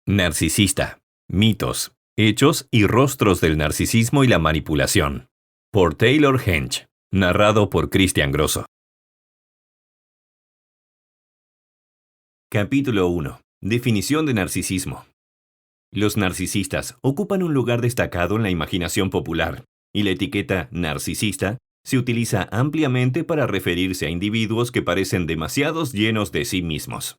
Narcisista. Mitos, hechos y rostros del narcisismo y la manipulación. Por Taylor Hench. Narrado por Cristian Grosso. Capítulo 1. Definición de narcisismo. Los narcisistas ocupan un lugar destacado en la imaginación popular, y la etiqueta narcisista se utiliza ampliamente para referirse a individuos que parecen demasiados llenos de sí mismos.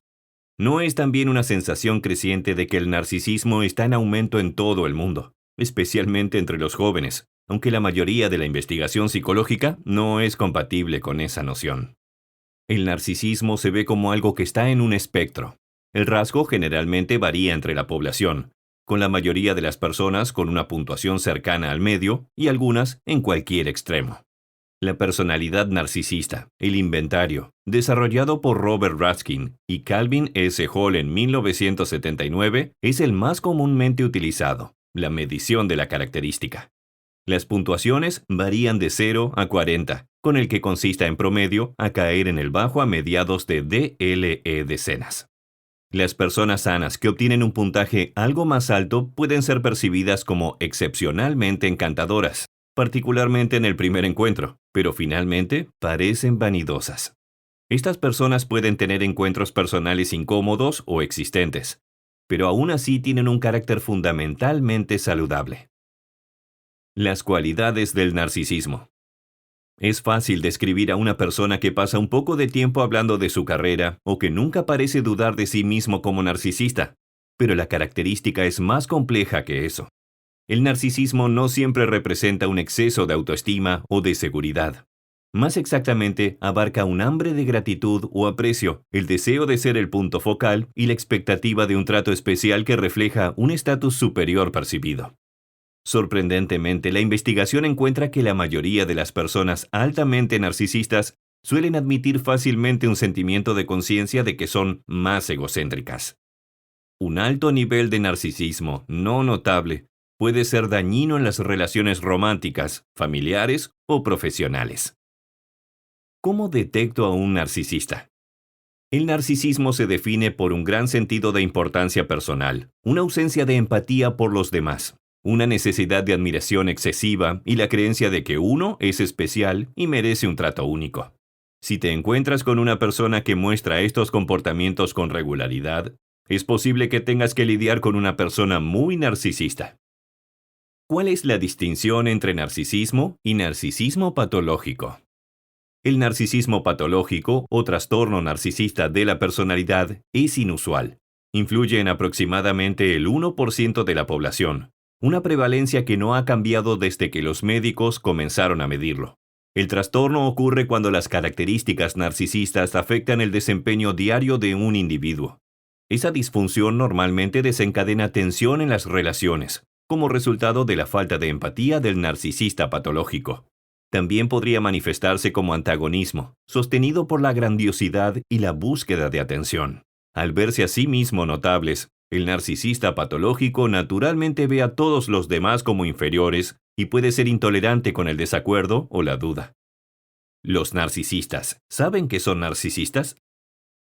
¿No es también una sensación creciente de que el narcisismo está en aumento en todo el mundo, especialmente entre los jóvenes, aunque la mayoría de la investigación psicológica no es compatible con esa noción? El narcisismo se ve como algo que está en un espectro. El rasgo generalmente varía entre la población, con la mayoría de las personas con una puntuación cercana al medio y algunas en cualquier extremo. La personalidad narcisista, el inventario, desarrollado por Robert Raskin y Calvin S. Hall en 1979, es el más comúnmente utilizado, la medición de la característica. Las puntuaciones varían de 0 a 40, con el que consista en promedio a caer en el bajo a mediados de DLE decenas. Las personas sanas que obtienen un puntaje algo más alto pueden ser percibidas como excepcionalmente encantadoras, particularmente en el primer encuentro, pero finalmente parecen vanidosas. Estas personas pueden tener encuentros personales incómodos o existentes, pero aún así tienen un carácter fundamentalmente saludable. Las cualidades del narcisismo. Es fácil describir a una persona que pasa un poco de tiempo hablando de su carrera o que nunca parece dudar de sí mismo como narcisista, pero la característica es más compleja que eso. El narcisismo no siempre representa un exceso de autoestima o de seguridad. Más exactamente, abarca un hambre de gratitud o aprecio, el deseo de ser el punto focal y la expectativa de un trato especial que refleja un estatus superior percibido. Sorprendentemente, la investigación encuentra que la mayoría de las personas altamente narcisistas suelen admitir fácilmente un sentimiento de conciencia de que son más egocéntricas. Un alto nivel de narcisismo no notable puede ser dañino en las relaciones románticas, familiares o profesionales. ¿Cómo detecto a un narcisista? El narcisismo se define por un gran sentido de importancia personal, una ausencia de empatía por los demás, una necesidad de admiración excesiva y la creencia de que uno es especial y merece un trato único. Si te encuentras con una persona que muestra estos comportamientos con regularidad, es posible que tengas que lidiar con una persona muy narcisista. ¿Cuál es la distinción entre narcisismo y narcisismo patológico? El narcisismo patológico o trastorno narcisista de la personalidad es inusual. Influye en aproximadamente el 1% de la población, una prevalencia que no ha cambiado desde que los médicos comenzaron a medirlo. El trastorno ocurre cuando las características narcisistas afectan el desempeño diario de un individuo. Esa disfunción normalmente desencadena tensión en las relaciones, como resultado de la falta de empatía del narcisista patológico. También podría manifestarse como antagonismo, sostenido por la grandiosidad y la búsqueda de atención. Al verse a sí mismo notables, el narcisista patológico naturalmente ve a todos los demás como inferiores y puede ser intolerante con el desacuerdo o la duda. ¿Los narcisistas saben que son narcisistas?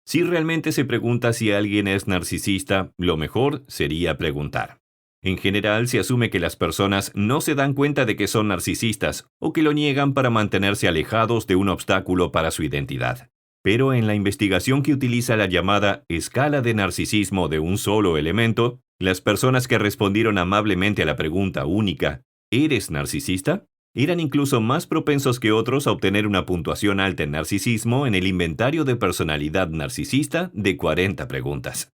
Si realmente se pregunta si alguien es narcisista, lo mejor sería preguntar. En general, se asume que las personas no se dan cuenta de que son narcisistas o que lo niegan para mantenerse alejados de un obstáculo para su identidad. Pero en la investigación que utiliza la llamada escala de narcisismo de un solo elemento, las personas que respondieron amablemente a la pregunta única, ¿eres narcisista?, eran incluso más propensos que otros a obtener una puntuación alta en narcisismo en el inventario de personalidad narcisista de 40 preguntas.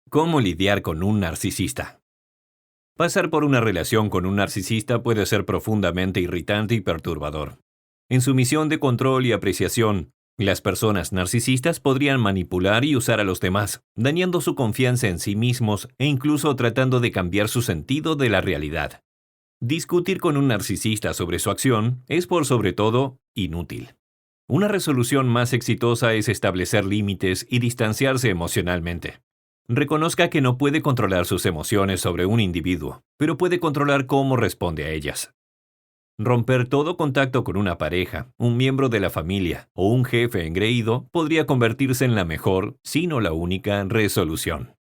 ¿Cómo lidiar con un narcisista? Pasar por una relación con un narcisista puede ser profundamente irritante y perturbador. En su misión de control y apreciación, las personas narcisistas podrían manipular y usar a los demás, dañando su confianza en sí mismos e incluso tratando de cambiar su sentido de la realidad. Discutir con un narcisista sobre su acción es por sobre todo inútil. Una resolución más exitosa es establecer límites y distanciarse emocionalmente. Reconozca que no puede controlar sus emociones sobre un individuo, pero puede controlar cómo responde a ellas. Romper todo contacto con una pareja, un miembro de la familia o un jefe engreído podría convertirse en la mejor, si no la única, resolución.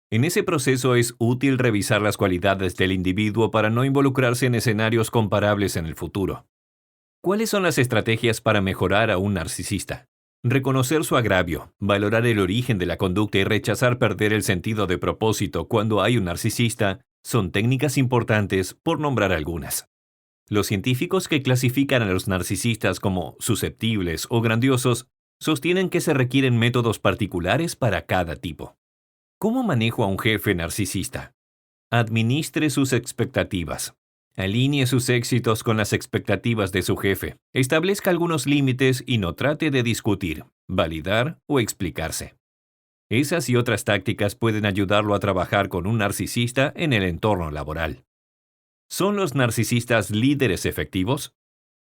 En ese proceso es útil revisar las cualidades del individuo para no involucrarse en escenarios comparables en el futuro. ¿Cuáles son las estrategias para mejorar a un narcisista? Reconocer su agravio, valorar el origen de la conducta y rechazar perder el sentido de propósito cuando hay un narcisista son técnicas importantes, por nombrar algunas. Los científicos que clasifican a los narcisistas como susceptibles o grandiosos sostienen que se requieren métodos particulares para cada tipo. ¿Cómo manejo a un jefe narcisista? Administre sus expectativas. Alinee sus éxitos con las expectativas de su jefe. Establezca algunos límites y no trate de discutir, validar o explicarse. Esas y otras tácticas pueden ayudarlo a trabajar con un narcisista en el entorno laboral. ¿Son los narcisistas líderes efectivos?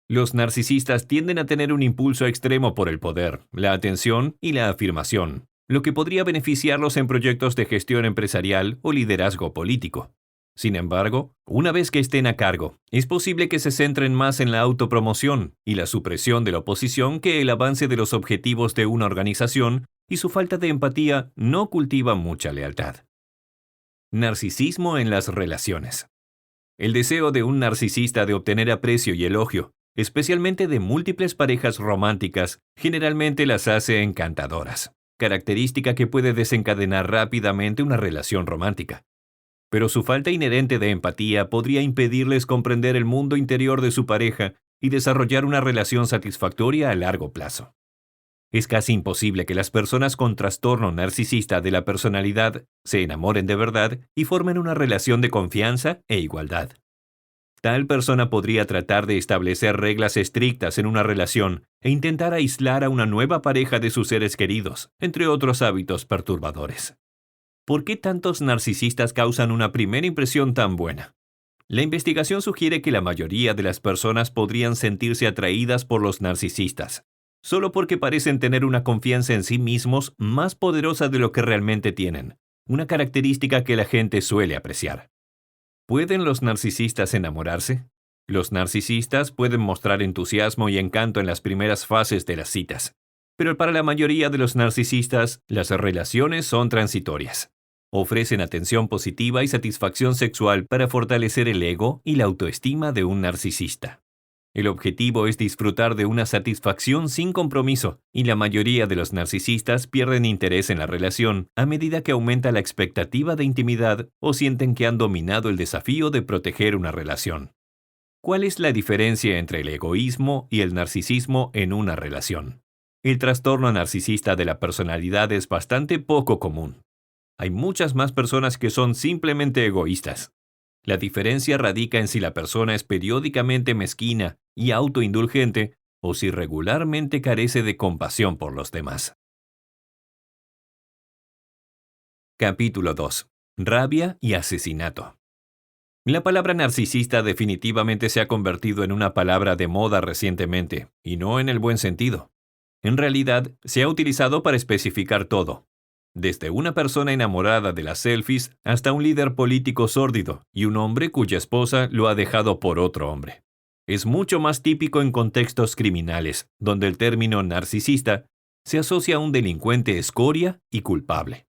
Los narcisistas tienden a tener un impulso extremo por el poder, la atención y la afirmación, lo que podría beneficiarlos en proyectos de gestión empresarial o liderazgo político. Sin embargo, una vez que estén a cargo, es posible que se centren más en la autopromoción y la supresión de la oposición que el avance de los objetivos de una organización, y su falta de empatía no cultiva mucha lealtad. Narcisismo en las relaciones. El deseo de un narcisista de obtener aprecio y elogio, especialmente de múltiples parejas románticas, generalmente las hace encantadoras, característica que puede desencadenar rápidamente una relación romántica. Pero su falta inherente de empatía podría impedirles comprender el mundo interior de su pareja y desarrollar una relación satisfactoria a largo plazo. Es casi imposible que las personas con trastorno narcisista de la personalidad se enamoren de verdad y formen una relación de confianza e igualdad. Tal persona podría tratar de establecer reglas estrictas en una relación e intentar aislar a una nueva pareja de sus seres queridos, entre otros hábitos perturbadores. ¿Por qué tantos narcisistas causan una primera impresión tan buena? La investigación sugiere que la mayoría de las personas podrían sentirse atraídas por los narcisistas, solo porque parecen tener una confianza en sí mismos más poderosa de lo que realmente tienen, una característica que la gente suele apreciar. ¿Pueden los narcisistas enamorarse? Los narcisistas pueden mostrar entusiasmo y encanto en las primeras fases de las citas, pero para la mayoría de los narcisistas, las relaciones son transitorias. Ofrecen atención positiva y satisfacción sexual para fortalecer el ego y la autoestima de un narcisista. El objetivo es disfrutar de una satisfacción sin compromiso, y la mayoría de los narcisistas pierden interés en la relación a medida que aumenta la expectativa de intimidad o sienten que han dominado el desafío de proteger una relación. ¿Cuál es la diferencia entre el egoísmo y el narcisismo en una relación? El trastorno narcisista de la personalidad es bastante poco común. Hay muchas más personas que son simplemente egoístas. La diferencia radica en si la persona es periódicamente mezquina y autoindulgente o si regularmente carece de compasión por los demás. Capítulo 2. Rabia y asesinato. La palabra narcisista definitivamente se ha convertido en una palabra de moda recientemente, y no en el buen sentido. En realidad, se ha utilizado para especificar todo, desde una persona enamorada de las selfies hasta un líder político sórdido y un hombre cuya esposa lo ha dejado por otro hombre. Es mucho más típico en contextos criminales, donde el término narcisista se asocia a un delincuente escoria y culpable.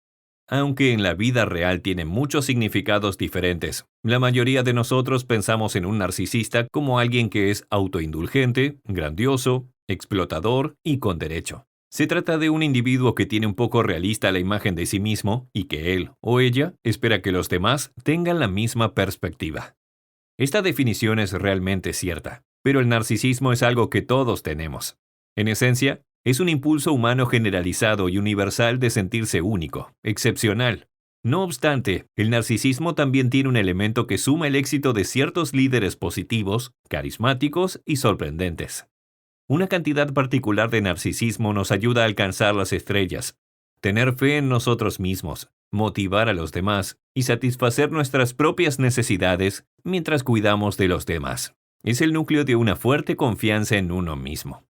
Aunque en la vida real tiene muchos significados diferentes, la mayoría de nosotros pensamos en un narcisista como alguien que es autoindulgente, grandioso, explotador y con derecho. Se trata de un individuo que tiene un poco realista la imagen de sí mismo y que él o ella espera que los demás tengan la misma perspectiva. Esta definición es realmente cierta, pero el narcisismo es algo que todos tenemos. En esencia, es un impulso humano generalizado y universal de sentirse único, excepcional. No obstante, el narcisismo también tiene un elemento que suma el éxito de ciertos líderes positivos, carismáticos y sorprendentes. Una cantidad particular de narcisismo nos ayuda a alcanzar las estrellas, tener fe en nosotros mismos, motivar a los demás y satisfacer nuestras propias necesidades mientras cuidamos de los demás. Es el núcleo de una fuerte confianza en uno mismo.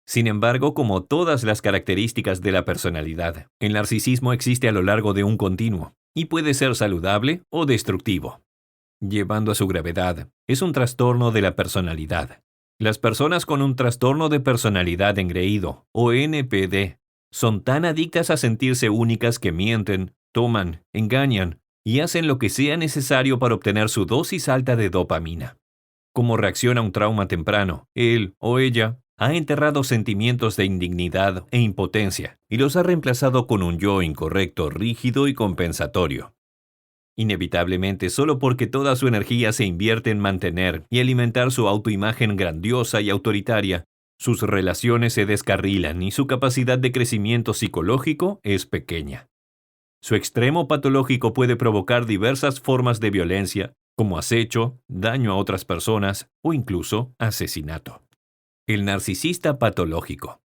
Sin embargo, como todas las características de la personalidad, el narcisismo existe a lo largo de un continuo y puede ser saludable o destructivo. Llevando a su gravedad, es un trastorno de la personalidad. Las personas con un trastorno de personalidad engreído, o NPD, son tan adictas a sentirse únicas que mienten, toman, engañan y hacen lo que sea necesario para obtener su dosis alta de dopamina. Como reacción a un trauma temprano, él o ella ha enterrado sentimientos de indignidad e impotencia y los ha reemplazado con un yo incorrecto, rígido y compensatorio. Inevitablemente, solo porque toda su energía se invierte en mantener y alimentar su autoimagen grandiosa y autoritaria, sus relaciones se descarrilan y su capacidad de crecimiento psicológico es pequeña. Su extremo patológico puede provocar diversas formas de violencia, como acecho, daño a otras personas o incluso asesinato. El narcisista patológico.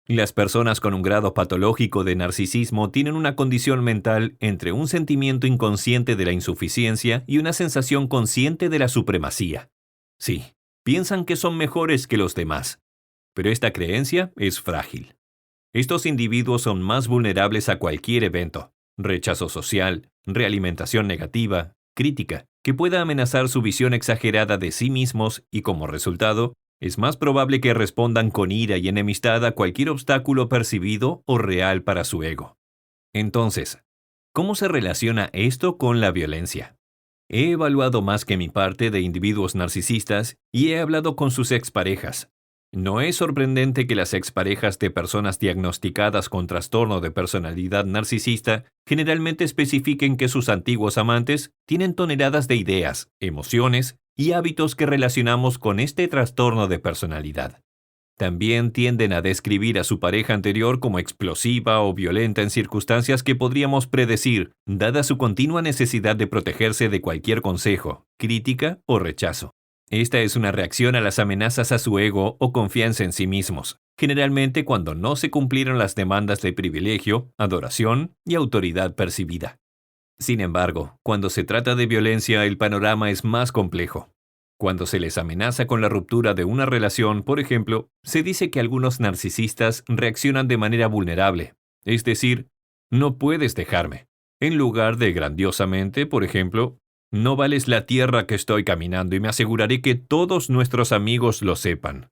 Las personas con un grado patológico de narcisismo tienen una condición mental entre un sentimiento inconsciente de la insuficiencia y una sensación consciente de la supremacía. Sí, piensan que son mejores que los demás, pero esta creencia es frágil. Estos individuos son más vulnerables a cualquier evento, rechazo social, realimentación negativa, crítica, que pueda amenazar su visión exagerada de sí mismos y como resultado, es más probable que respondan con ira y enemistad a cualquier obstáculo percibido o real para su ego. Entonces, ¿cómo se relaciona esto con la violencia? He evaluado más que mi parte de individuos narcisistas y he hablado con sus exparejas. No es sorprendente que las exparejas de personas diagnosticadas con trastorno de personalidad narcisista generalmente especifiquen que sus antiguos amantes tienen toneladas de ideas, emociones y hábitos que relacionamos con este trastorno de personalidad. También tienden a describir a su pareja anterior como explosiva o violenta en circunstancias que podríamos predecir, dada su continua necesidad de protegerse de cualquier consejo, crítica o rechazo. Esta es una reacción a las amenazas a su ego o confianza en sí mismos, generalmente cuando no se cumplieron las demandas de privilegio, adoración y autoridad percibida. Sin embargo, cuando se trata de violencia, el panorama es más complejo. Cuando se les amenaza con la ruptura de una relación, por ejemplo, se dice que algunos narcisistas reaccionan de manera vulnerable, es decir, no puedes dejarme, en lugar de grandiosamente, por ejemplo, no vales la tierra que estoy caminando y me aseguraré que todos nuestros amigos lo sepan.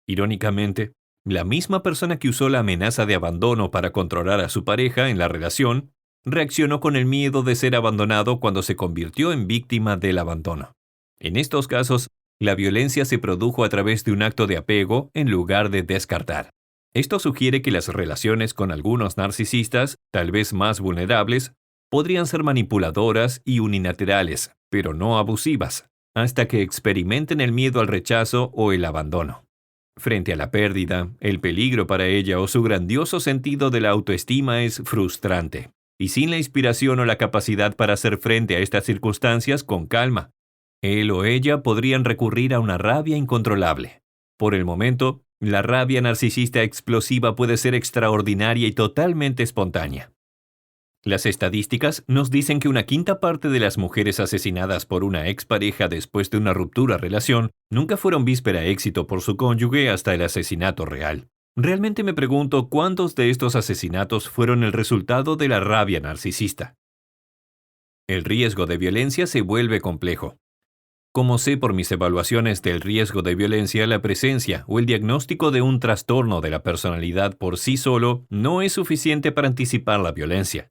Irónicamente, la misma persona que usó la amenaza de abandono para controlar a su pareja en la relación, reaccionó con el miedo de ser abandonado cuando se convirtió en víctima del abandono. En estos casos, la violencia se produjo a través de un acto de apego en lugar de descartar. Esto sugiere que las relaciones con algunos narcisistas, tal vez más vulnerables, podrían ser manipuladoras y unilaterales, pero no abusivas, hasta que experimenten el miedo al rechazo o el abandono. Frente a la pérdida, el peligro para ella o su grandioso sentido de la autoestima es frustrante, y sin la inspiración o la capacidad para hacer frente a estas circunstancias con calma, él o ella podrían recurrir a una rabia incontrolable. Por el momento, la rabia narcisista explosiva puede ser extraordinaria y totalmente espontánea. Las estadísticas nos dicen que una quinta parte de las mujeres asesinadas por una expareja después de una ruptura relación nunca fueron víspera éxito por su cónyuge hasta el asesinato real. Realmente me pregunto cuántos de estos asesinatos fueron el resultado de la rabia narcisista. El riesgo de violencia se vuelve complejo. Como sé por mis evaluaciones del riesgo de violencia, la presencia o el diagnóstico de un trastorno de la personalidad por sí solo no es suficiente para anticipar la violencia.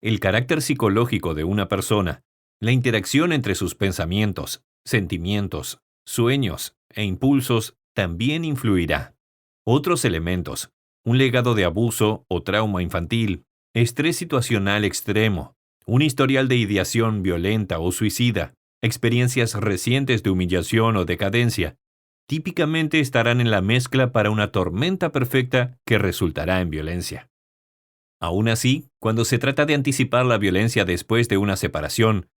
El carácter psicológico de una persona, la interacción entre sus pensamientos, sentimientos, sueños e impulsos también influirá. Otros elementos, un legado de abuso o trauma infantil, estrés situacional extremo, un historial de ideación violenta o suicida, experiencias recientes de humillación o decadencia, típicamente estarán en la mezcla para una tormenta perfecta que resultará en violencia. Aún así, cuando se trata de anticipar la violencia después de una separación,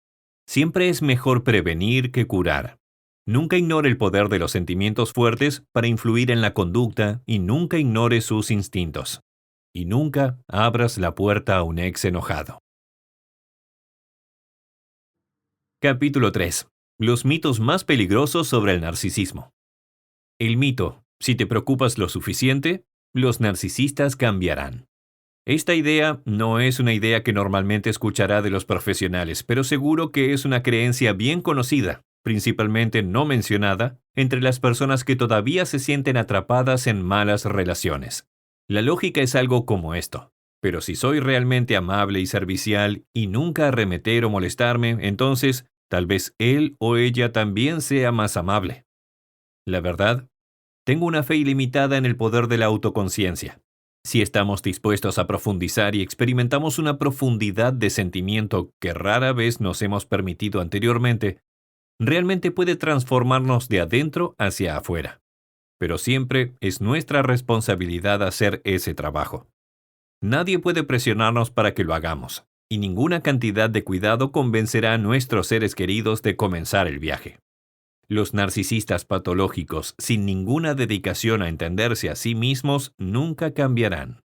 siempre es mejor prevenir que curar. Nunca ignore el poder de los sentimientos fuertes para influir en la conducta y nunca ignore sus instintos. Y nunca abras la puerta a un ex enojado. Capítulo 3. Los mitos más peligrosos sobre el narcisismo. El mito: si te preocupas lo suficiente, los narcisistas cambiarán. Esta idea no es una idea que normalmente escuchará de los profesionales, pero seguro que es una creencia bien conocida, principalmente no mencionada, entre las personas que todavía se sienten atrapadas en malas relaciones. La lógica es algo como esto. Pero si soy realmente amable y servicial y nunca arremeter o molestarme, entonces tal vez él o ella también sea más amable. La verdad, tengo una fe ilimitada en el poder de la autoconciencia. Si estamos dispuestos a profundizar y experimentamos una profundidad de sentimiento que rara vez nos hemos permitido anteriormente, realmente puede transformarnos de adentro hacia afuera. Pero siempre es nuestra responsabilidad hacer ese trabajo. Nadie puede presionarnos para que lo hagamos, y ninguna cantidad de cuidado convencerá a nuestros seres queridos de comenzar el viaje. Los narcisistas patológicos, sin ninguna dedicación a entenderse a sí mismos, nunca cambiarán.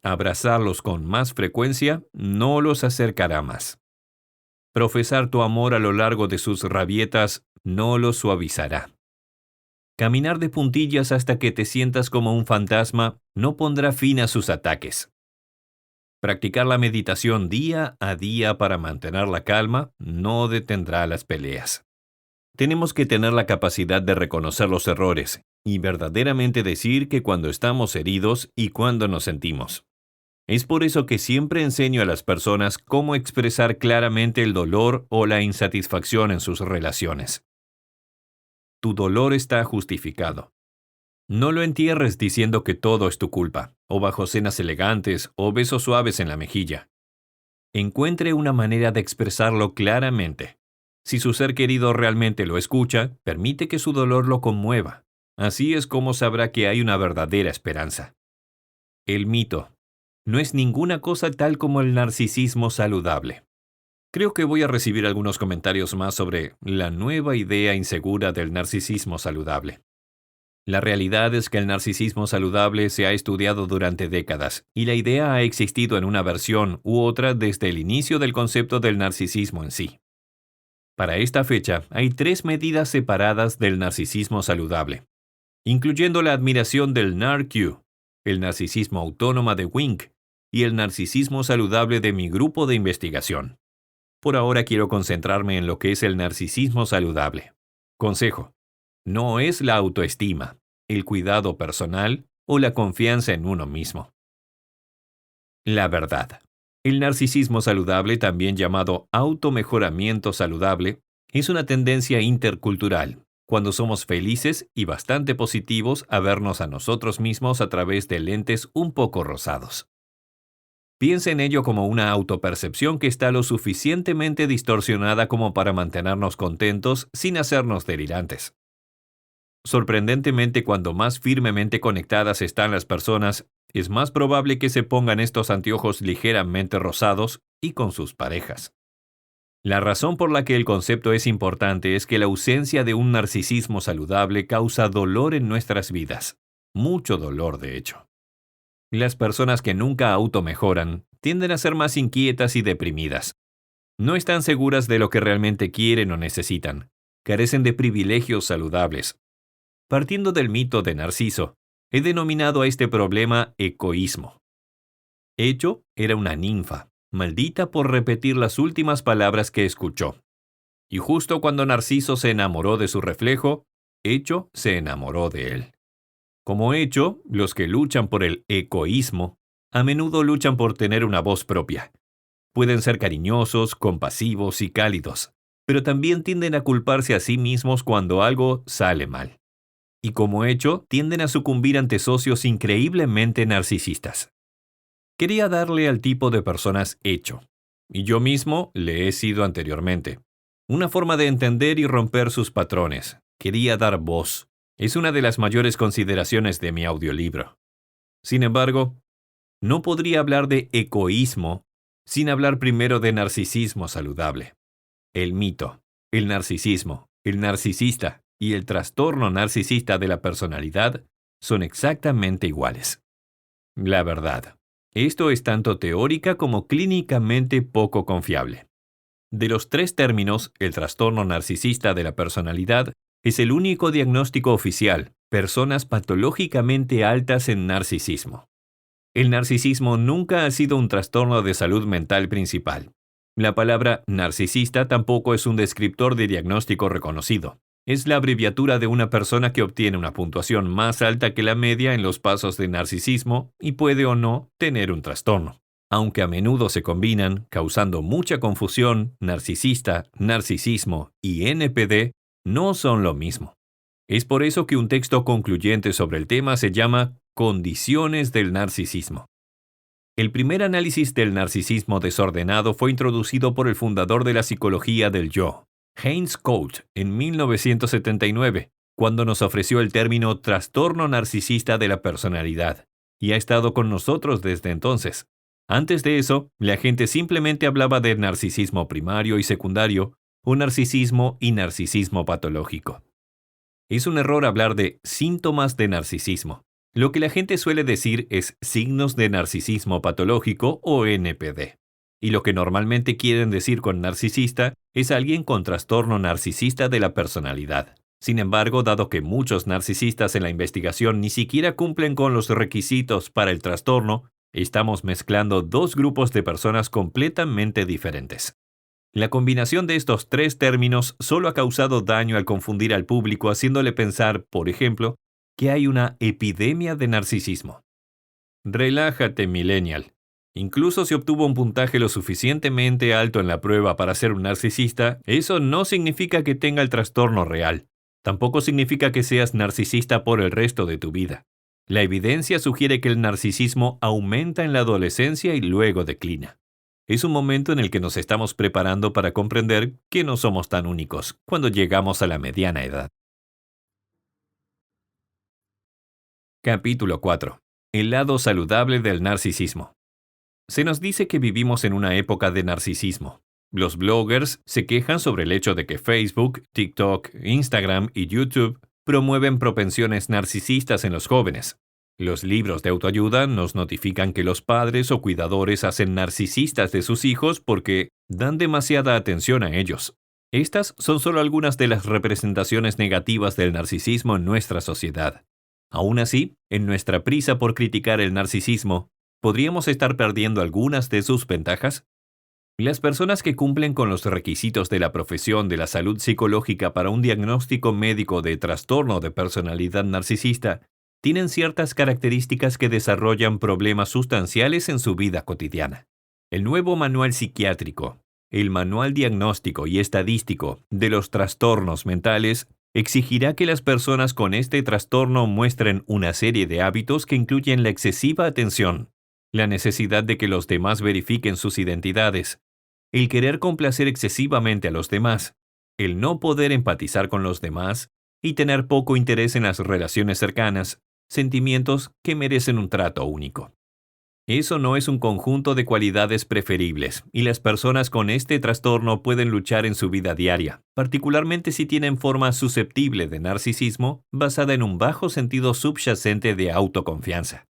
Abrazarlos con más frecuencia no los acercará más. Profesar tu amor a lo largo de sus rabietas no los suavizará. Caminar de puntillas hasta que te sientas como un fantasma no pondrá fin a sus ataques. Practicar la meditación día a día para mantener la calma no detendrá las peleas. Tenemos que tener la capacidad de reconocer los errores y verdaderamente decir que cuando estamos heridos y cuando nos sentimos. Es por eso que siempre enseño a las personas cómo expresar claramente el dolor o la insatisfacción en sus relaciones. Tu dolor está justificado. No lo entierres diciendo que todo es tu culpa, o bajo cenas elegantes, o besos suaves en la mejilla. Encuentre una manera de expresarlo claramente. Si su ser querido realmente lo escucha, permite que su dolor lo conmueva. Así es como sabrá que hay una verdadera esperanza. El mito. No es ninguna cosa tal como el narcisismo saludable. Creo que voy a recibir algunos comentarios más sobre la nueva idea insegura del narcisismo saludable. La realidad es que el narcisismo saludable se ha estudiado durante décadas, y la idea ha existido en una versión u otra desde el inicio del concepto del narcisismo en sí. Para esta fecha, hay 3 medidas separadas del narcisismo saludable, incluyendo la admiración del NARQ, el narcisismo autónoma de Wink y el narcisismo saludable de mi grupo de investigación. Por ahora quiero concentrarme en lo que es el narcisismo saludable. Consejo: no es la autoestima, el cuidado personal o la confianza en uno mismo. La verdad. El narcisismo saludable, también llamado automejoramiento saludable, es una tendencia intercultural, cuando somos felices y bastante positivos a vernos a nosotros mismos a través de lentes un poco rosados. Piensa en ello como una autopercepción que está lo suficientemente distorsionada como para mantenernos contentos sin hacernos delirantes. Sorprendentemente, cuando más firmemente conectadas están las personas, es más probable que se pongan estos anteojos ligeramente rosados y con sus parejas. La razón por la que el concepto es importante es que la ausencia de un narcisismo saludable causa dolor en nuestras vidas. Mucho dolor, de hecho. Las personas que nunca automejoran tienden a ser más inquietas y deprimidas. No están seguras de lo que realmente quieren o necesitan. Carecen de privilegios saludables. Partiendo del mito de Narciso, he denominado a este problema egoísmo. Echo era una ninfa, maldita por repetir las últimas palabras que escuchó. Y justo cuando Narciso se enamoró de su reflejo, Echo se enamoró de él. Como Echo, los que luchan por el egoísmo, a menudo luchan por tener una voz propia. Pueden ser cariñosos, compasivos y cálidos, pero también tienden a culparse a sí mismos cuando algo sale mal. Y como Echo, tienden a sucumbir ante socios increíblemente narcisistas. Quería darle al tipo de personas Echo, y yo mismo le he sido anteriormente. Una forma de entender y romper sus patrones. Quería dar voz. Es una de las mayores consideraciones de mi audiolibro. Sin embargo, no podría hablar de egoísmo sin hablar primero de narcisismo saludable. El mito, el narcisismo, el narcisista y el trastorno narcisista de la personalidad son exactamente iguales. La verdad, esto es tanto teórica como clínicamente poco confiable. De los 3 términos, el trastorno narcisista de la personalidad es el único diagnóstico oficial: personas patológicamente altas en narcisismo. El narcisismo nunca ha sido un trastorno de salud mental principal. La palabra narcisista tampoco es un descriptor de diagnóstico reconocido. Es la abreviatura de una persona que obtiene una puntuación más alta que la media en los pasos de narcisismo y puede o no tener un trastorno. Aunque a menudo se combinan, causando mucha confusión, narcisista, narcisismo y NPD no son lo mismo. Es por eso que un texto concluyente sobre el tema se llama Condiciones del narcisismo. El primer análisis del narcisismo desordenado fue introducido por el fundador de la psicología del yo, Heinz Kohut, en 1979, cuando nos ofreció el término trastorno narcisista de la personalidad, y ha estado con nosotros desde entonces. Antes de eso, la gente simplemente hablaba de narcisismo primario y secundario, o narcisismo y narcisismo patológico. Es un error hablar de síntomas de narcisismo. Lo que la gente suele decir es signos de narcisismo patológico o NPD. Y lo que normalmente quieren decir con narcisista es alguien con trastorno narcisista de la personalidad. Sin embargo, dado que muchos narcisistas en la investigación ni siquiera cumplen con los requisitos para el trastorno, estamos mezclando dos grupos de personas completamente diferentes. La combinación de estos tres términos solo ha causado daño al confundir al público, haciéndole pensar, por ejemplo, que hay una epidemia de narcisismo. Relájate, millennial. Incluso si obtuvo un puntaje lo suficientemente alto en la prueba para ser un narcisista, eso no significa que tenga el trastorno real. Tampoco significa que seas narcisista por el resto de tu vida. La evidencia sugiere que el narcisismo aumenta en la adolescencia y luego declina. Es un momento en el que nos estamos preparando para comprender que no somos tan únicos cuando llegamos a la mediana edad. Capítulo 4. El lado saludable del narcisismo. Se nos dice que vivimos en una época de narcisismo. Los bloggers se quejan sobre el hecho de que Facebook, TikTok, Instagram y YouTube promueven propensiones narcisistas en los jóvenes. Los libros de autoayuda nos notifican que los padres o cuidadores hacen narcisistas de sus hijos porque dan demasiada atención a ellos. Estas son solo algunas de las representaciones negativas del narcisismo en nuestra sociedad. Aún así, en nuestra prisa por criticar el narcisismo, ¿podríamos estar perdiendo algunas de sus ventajas? Las personas que cumplen con los requisitos de la profesión de la salud psicológica para un diagnóstico médico de trastorno de personalidad narcisista tienen ciertas características que desarrollan problemas sustanciales en su vida cotidiana. El nuevo manual psiquiátrico, el manual diagnóstico y estadístico de los trastornos mentales, exigirá que las personas con este trastorno muestren una serie de hábitos que incluyen la excesiva atención, la necesidad de que los demás verifiquen sus identidades, el querer complacer excesivamente a los demás, el no poder empatizar con los demás y tener poco interés en las relaciones cercanas, sentimientos que merecen un trato único. Eso no es un conjunto de cualidades preferibles, y las personas con este trastorno pueden luchar en su vida diaria, particularmente si tienen forma susceptible de narcisismo basada en un bajo sentido subyacente de autoconfianza.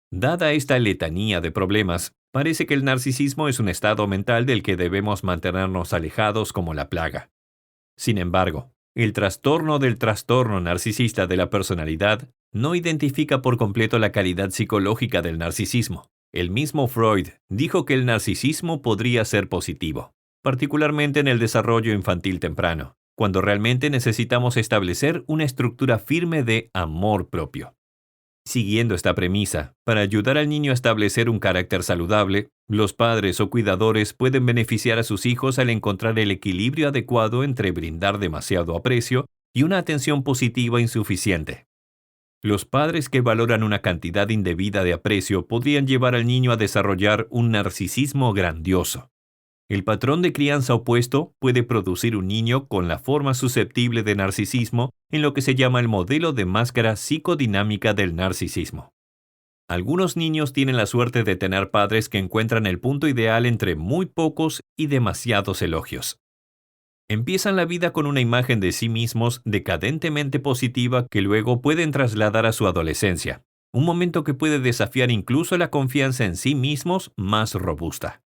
Dada esta letanía de problemas, parece que el narcisismo es un estado mental del que debemos mantenernos alejados como la plaga. Sin embargo, el trastorno del trastorno narcisista de la personalidad no identifica por completo la calidad psicológica del narcisismo. El mismo Freud dijo que el narcisismo podría ser positivo, particularmente en el desarrollo infantil temprano, cuando realmente necesitamos establecer una estructura firme de amor propio. Siguiendo esta premisa, para ayudar al niño a establecer un carácter saludable, los padres o cuidadores pueden beneficiar a sus hijos al encontrar el equilibrio adecuado entre brindar demasiado aprecio y una atención positiva insuficiente. Los padres que valoran una cantidad indebida de aprecio podrían llevar al niño a desarrollar un narcisismo grandioso. El patrón de crianza opuesto puede producir un niño con la forma susceptible de narcisismo en lo que se llama el modelo de máscara psicodinámica del narcisismo. Algunos niños tienen la suerte de tener padres que encuentran el punto ideal entre muy pocos y demasiados elogios. Empiezan la vida con una imagen de sí mismos decadentemente positiva que luego pueden trasladar a su adolescencia, un momento que puede desafiar incluso la confianza en sí mismos más robusta.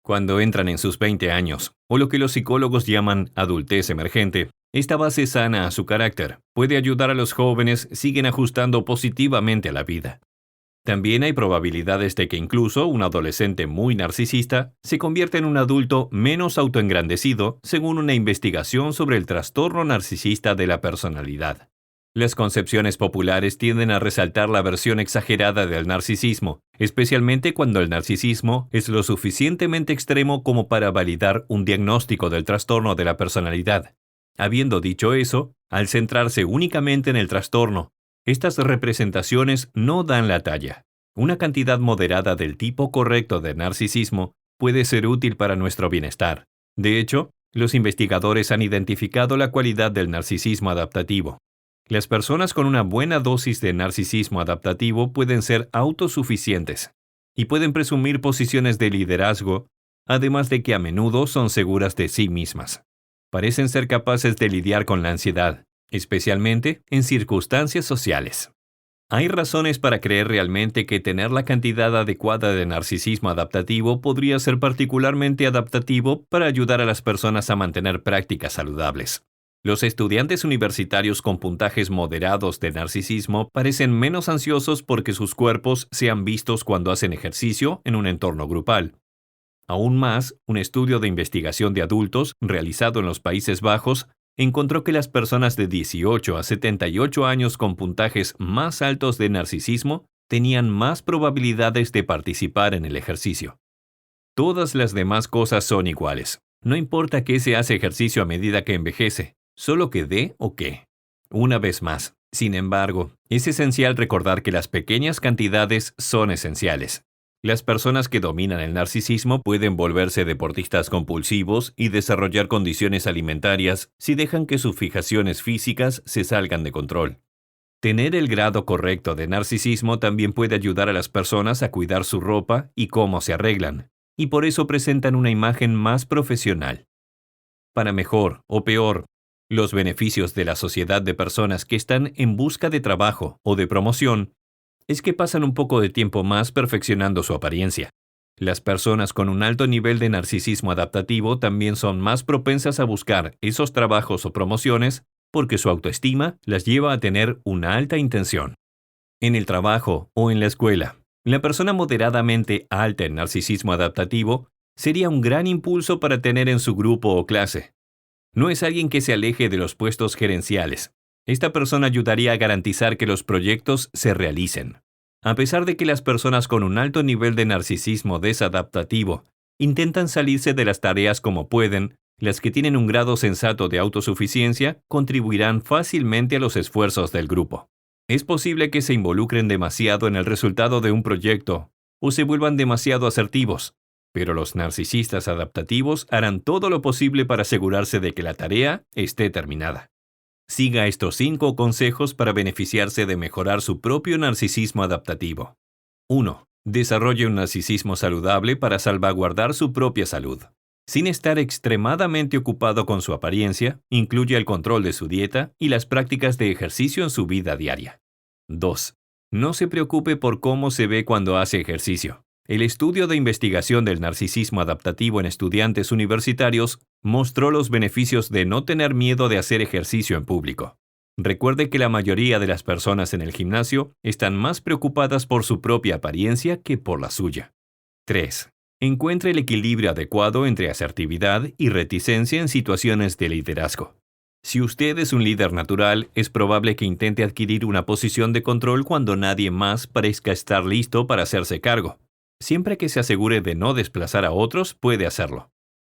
Cuando entran en sus 20 años, o lo que los psicólogos llaman adultez emergente, esta base sana a su carácter puede ayudar a los jóvenes siguen ajustando positivamente a la vida. También hay probabilidades de que incluso un adolescente muy narcisista se convierta en un adulto menos autoengrandecido, según una investigación sobre el trastorno narcisista de la personalidad. Las concepciones populares tienden a resaltar la versión exagerada del narcisismo, especialmente cuando el narcisismo es lo suficientemente extremo como para validar un diagnóstico del trastorno de la personalidad. Habiendo dicho eso, al centrarse únicamente en el trastorno, estas representaciones no dan la talla. Una cantidad moderada del tipo correcto de narcisismo puede ser útil para nuestro bienestar. De hecho, los investigadores han identificado la cualidad del narcisismo adaptativo. Las personas con una buena dosis de narcisismo adaptativo pueden ser autosuficientes y pueden presumir posiciones de liderazgo, además de que a menudo son seguras de sí mismas. Parecen ser capaces de lidiar con la ansiedad, especialmente en circunstancias sociales. Hay razones para creer realmente que tener la cantidad adecuada de narcisismo adaptativo podría ser particularmente adaptativo para ayudar a las personas a mantener prácticas saludables. Los estudiantes universitarios con puntajes moderados de narcisismo parecen menos ansiosos porque sus cuerpos sean vistos cuando hacen ejercicio en un entorno grupal. Aún más, un estudio de investigación de adultos realizado en los Países Bajos encontró que las personas de 18 a 78 años con puntajes más altos de narcisismo tenían más probabilidades de participar en el ejercicio. Todas las demás cosas son iguales. No importa qué se hace ejercicio a medida que envejece, solo que dé o qué. Una vez más, sin embargo, es esencial recordar que las pequeñas cantidades son esenciales. Las personas que dominan el narcisismo pueden volverse deportistas compulsivos y desarrollar condiciones alimentarias si dejan que sus fijaciones físicas se salgan de control. Tener el grado correcto de narcisismo también puede ayudar a las personas a cuidar su ropa y cómo se arreglan, y por eso presentan una imagen más profesional. Para mejor o peor, los beneficios de la sociedad de personas que están en busca de trabajo o de promoción es que pasan un poco de tiempo más perfeccionando su apariencia. Las personas con un alto nivel de narcisismo adaptativo también son más propensas a buscar esos trabajos o promociones porque su autoestima las lleva a tener una alta intención. En el trabajo o en la escuela, la persona moderadamente alta en narcisismo adaptativo sería un gran impulso para tener en su grupo o clase. No es alguien que se aleje de los puestos gerenciales. Esta persona ayudaría a garantizar que los proyectos se realicen. A pesar de que las personas con un alto nivel de narcisismo desadaptativo intentan salirse de las tareas como pueden, las que tienen un grado sensato de autosuficiencia contribuirán fácilmente a los esfuerzos del grupo. Es posible que se involucren demasiado en el resultado de un proyecto o se vuelvan demasiado asertivos, pero los narcisistas adaptativos harán todo lo posible para asegurarse de que la tarea esté terminada. Siga estos 5 consejos para beneficiarse de mejorar su propio narcisismo adaptativo. 1. Desarrolle un narcisismo saludable para salvaguardar su propia salud. Sin estar extremadamente ocupado con su apariencia, incluye el control de su dieta y las prácticas de ejercicio en su vida diaria. 2. No se preocupe por cómo se ve cuando hace ejercicio. El estudio de investigación del narcisismo adaptativo en estudiantes universitarios mostró los beneficios de no tener miedo de hacer ejercicio en público. Recuerde que la mayoría de las personas en el gimnasio están más preocupadas por su propia apariencia que por la suya. 3. Encuentre el equilibrio adecuado entre asertividad y reticencia en situaciones de liderazgo. Si usted es un líder natural, es probable que intente adquirir una posición de control cuando nadie más parezca estar listo para hacerse cargo. Siempre que se asegure de no desplazar a otros, puede hacerlo.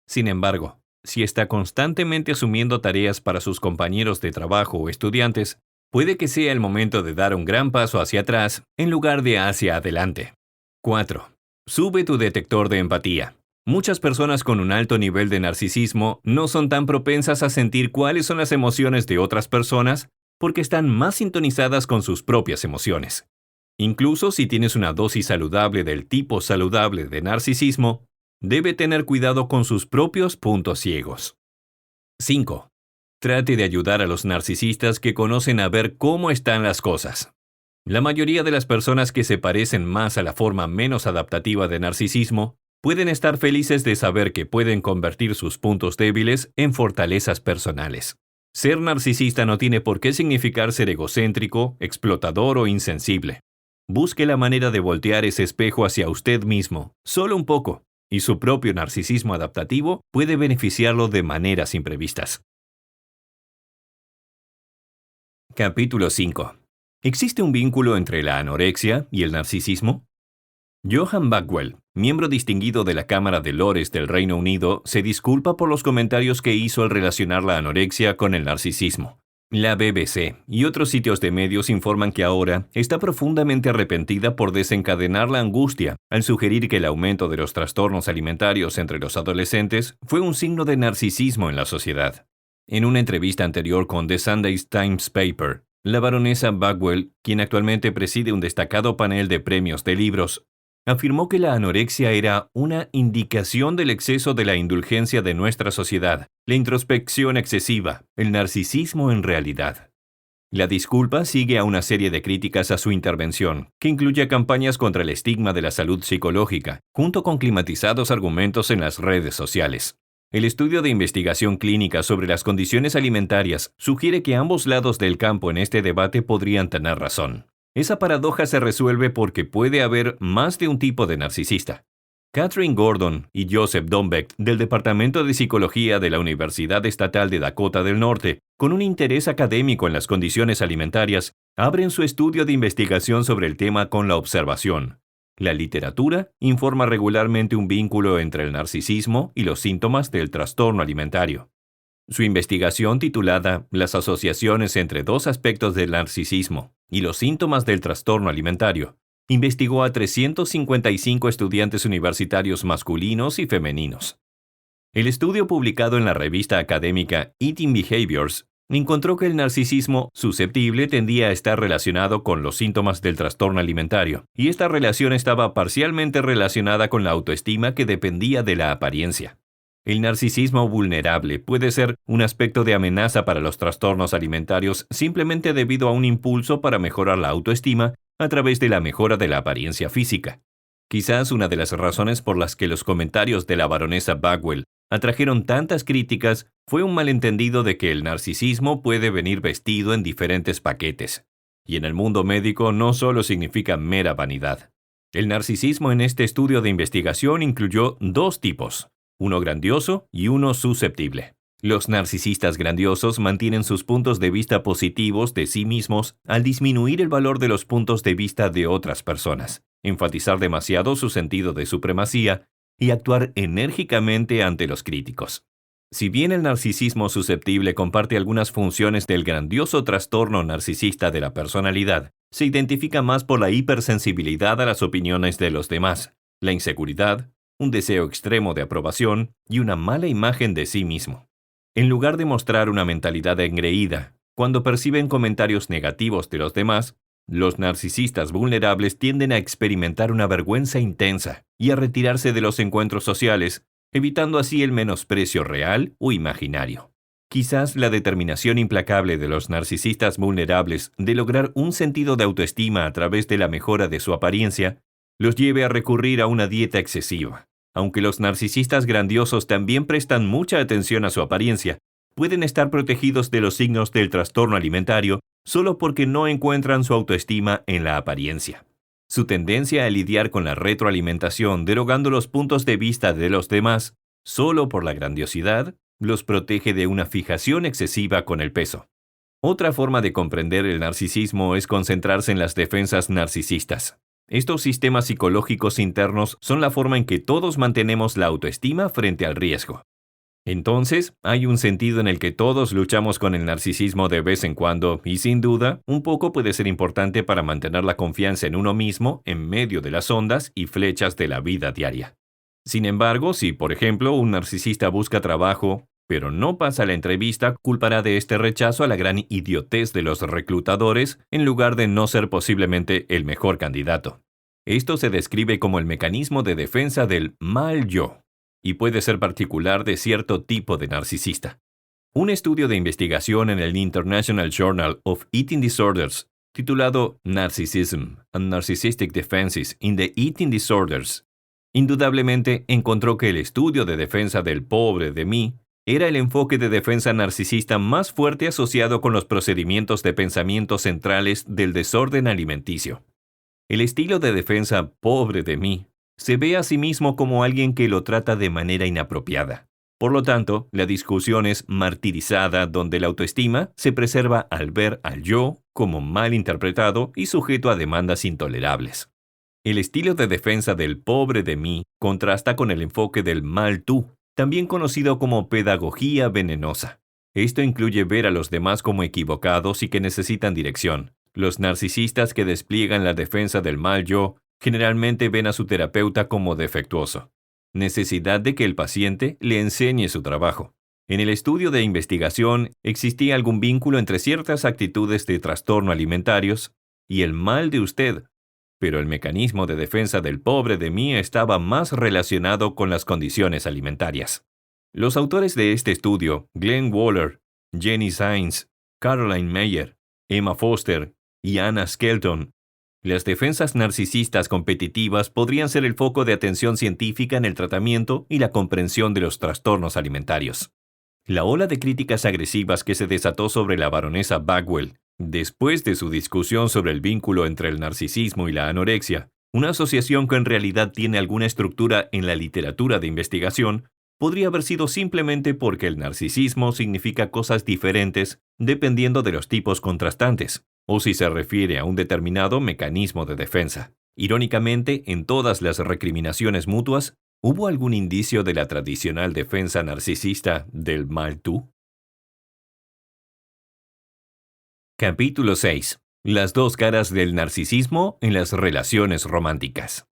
Sin embargo, si está constantemente asumiendo tareas para sus compañeros de trabajo o estudiantes, puede que sea el momento de dar un gran paso hacia atrás en lugar de hacia adelante. 4. Sube tu detector de empatía. Muchas personas con un alto nivel de narcisismo no son tan propensas a sentir cuáles son las emociones de otras personas porque están más sintonizadas con sus propias emociones. Incluso si tienes una dosis saludable del tipo saludable de narcisismo, debe tener cuidado con sus propios puntos ciegos. 5. Trate de ayudar a los narcisistas que conocen a ver cómo están las cosas. La mayoría de las personas que se parecen más a la forma menos adaptativa de narcisismo pueden estar felices de saber que pueden convertir sus puntos débiles en fortalezas personales. Ser narcisista no tiene por qué significar ser egocéntrico, explotador o insensible. Busque la manera de voltear ese espejo hacia usted mismo, solo un poco, y su propio narcisismo adaptativo puede beneficiarlo de maneras imprevistas. Capítulo 5. ¿Existe un vínculo entre la anorexia y el narcisismo? Johan Bagwell, miembro distinguido de la Cámara de Lores del Reino Unido, se disculpa por los comentarios que hizo al relacionar la anorexia con el narcisismo. La BBC y otros sitios de medios informan que ahora está profundamente arrepentida por desencadenar la angustia al sugerir que el aumento de los trastornos alimentarios entre los adolescentes fue un signo de narcisismo en la sociedad. En una entrevista anterior con The Sunday Times Paper, la baronesa Bagwell, quien actualmente preside un destacado panel de premios de libros, afirmó que la anorexia era una indicación del exceso de la indulgencia de nuestra sociedad, la introspección excesiva, el narcisismo en realidad. La disculpa sigue a una serie de críticas a su intervención, que incluye campañas contra el estigma de la salud psicológica, junto con climatizados argumentos en las redes sociales. El estudio de investigación clínica sobre las condiciones alimentarias sugiere que ambos lados del campo en este debate podrían tener razón. Esa paradoja se resuelve porque puede haber más de un tipo de narcisista. Catherine Gordon y Joseph Dombeck, del Departamento de Psicología de la Universidad Estatal de Dakota del Norte, con un interés académico en las condiciones alimentarias, abren su estudio de investigación sobre el tema con la observación. La literatura informa regularmente un vínculo entre el narcisismo y los síntomas del trastorno alimentario. Su investigación, titulada Las asociaciones entre dos aspectos del narcisismo y los síntomas del trastorno alimentario, investigó a 355 estudiantes universitarios masculinos y femeninos. El estudio, publicado en la revista académica Eating Behaviors, encontró que el narcisismo susceptible tendía a estar relacionado con los síntomas del trastorno alimentario, y esta relación estaba parcialmente relacionada con la autoestima que dependía de la apariencia. El narcisismo vulnerable puede ser un aspecto de amenaza para los trastornos alimentarios simplemente debido a un impulso para mejorar la autoestima a través de la mejora de la apariencia física. Quizás una de las razones por las que los comentarios de la baronesa Bagwell atrajeron tantas críticas fue un malentendido de que el narcisismo puede venir vestido en diferentes paquetes. Y en el mundo médico no solo significa mera vanidad. El narcisismo en este estudio de investigación incluyó dos tipos: uno grandioso y uno susceptible. Los narcisistas grandiosos mantienen sus puntos de vista positivos de sí mismos al disminuir el valor de los puntos de vista de otras personas, enfatizar demasiado su sentido de supremacía y actuar enérgicamente ante los críticos. Si bien el narcisismo susceptible comparte algunas funciones del grandioso trastorno narcisista de la personalidad, se identifica más por la hipersensibilidad a las opiniones de los demás, la inseguridad, un deseo extremo de aprobación y una mala imagen de sí mismo. En lugar de mostrar una mentalidad engreída, cuando perciben comentarios negativos de los demás, los narcisistas vulnerables tienden a experimentar una vergüenza intensa y a retirarse de los encuentros sociales, evitando así el menosprecio real o imaginario. Quizás la determinación implacable de los narcisistas vulnerables de lograr un sentido de autoestima a través de la mejora de su apariencia los lleve a recurrir a una dieta excesiva. Aunque los narcisistas grandiosos también prestan mucha atención a su apariencia, pueden estar protegidos de los signos del trastorno alimentario solo porque no encuentran su autoestima en la apariencia. Su tendencia a lidiar con la retroalimentación derogando los puntos de vista de los demás solo por la grandiosidad los protege de una fijación excesiva con el peso. Otra forma de comprender el narcisismo es concentrarse en las defensas narcisistas. Estos sistemas psicológicos internos son la forma en que todos mantenemos la autoestima frente al riesgo. Entonces, hay un sentido en el que todos luchamos con el narcisismo de vez en cuando y sin duda, un poco puede ser importante para mantener la confianza en uno mismo en medio de las ondas y flechas de la vida diaria. Sin embargo, si, por ejemplo, un narcisista busca trabajo, pero no pasa la entrevista, culpará de este rechazo a la gran idiotez de los reclutadores en lugar de no ser posiblemente el mejor candidato. Esto se describe como el mecanismo de defensa del mal yo, y puede ser particular de cierto tipo de narcisista. Un estudio de investigación en el International Journal of Eating Disorders, titulado Narcissism and Narcissistic Defenses in the Eating Disorders, indudablemente encontró que el estudio de defensa del pobre de mí era el enfoque de defensa narcisista más fuerte asociado con los procedimientos de pensamiento centrales del desorden alimenticio. El estilo de defensa "pobre de mí" se ve a sí mismo como alguien que lo trata de manera inapropiada. Por lo tanto, la discusión es martirizada donde la autoestima se preserva al ver al yo como mal interpretado y sujeto a demandas intolerables. El estilo de defensa del "pobre de mí" contrasta con el enfoque del mal tú, también conocido como pedagogía venenosa. Esto incluye ver a los demás como equivocados y que necesitan dirección. Los narcisistas que despliegan la defensa del mal yo generalmente ven a su terapeuta como defectuoso. Necesidad de que el paciente le enseñe su trabajo. En el estudio de investigación existía algún vínculo entre ciertas actitudes de trastorno alimentarios y el mal de usted, pero el mecanismo de defensa del "pobre de mí" estaba más relacionado con las condiciones alimentarias. Los autores de este estudio, Glenn Waller, Jenny Sainz, Caroline Meyer, Emma Foster y Anna Skelton, las defensas narcisistas competitivas podrían ser el foco de atención científica en el tratamiento y la comprensión de los trastornos alimentarios. La ola de críticas agresivas que se desató sobre la baronesa Bagwell después de su discusión sobre el vínculo entre el narcisismo y la anorexia, una asociación que en realidad tiene alguna estructura en la literatura de investigación, podría haber sido simplemente porque el narcisismo significa cosas diferentes dependiendo de los tipos contrastantes, o si se refiere a un determinado mecanismo de defensa. Irónicamente, en todas las recriminaciones mutuas, ¿hubo algún indicio de la tradicional defensa narcisista del mal tú? Capítulo 6. Las dos caras del narcisismo en las relaciones románticas.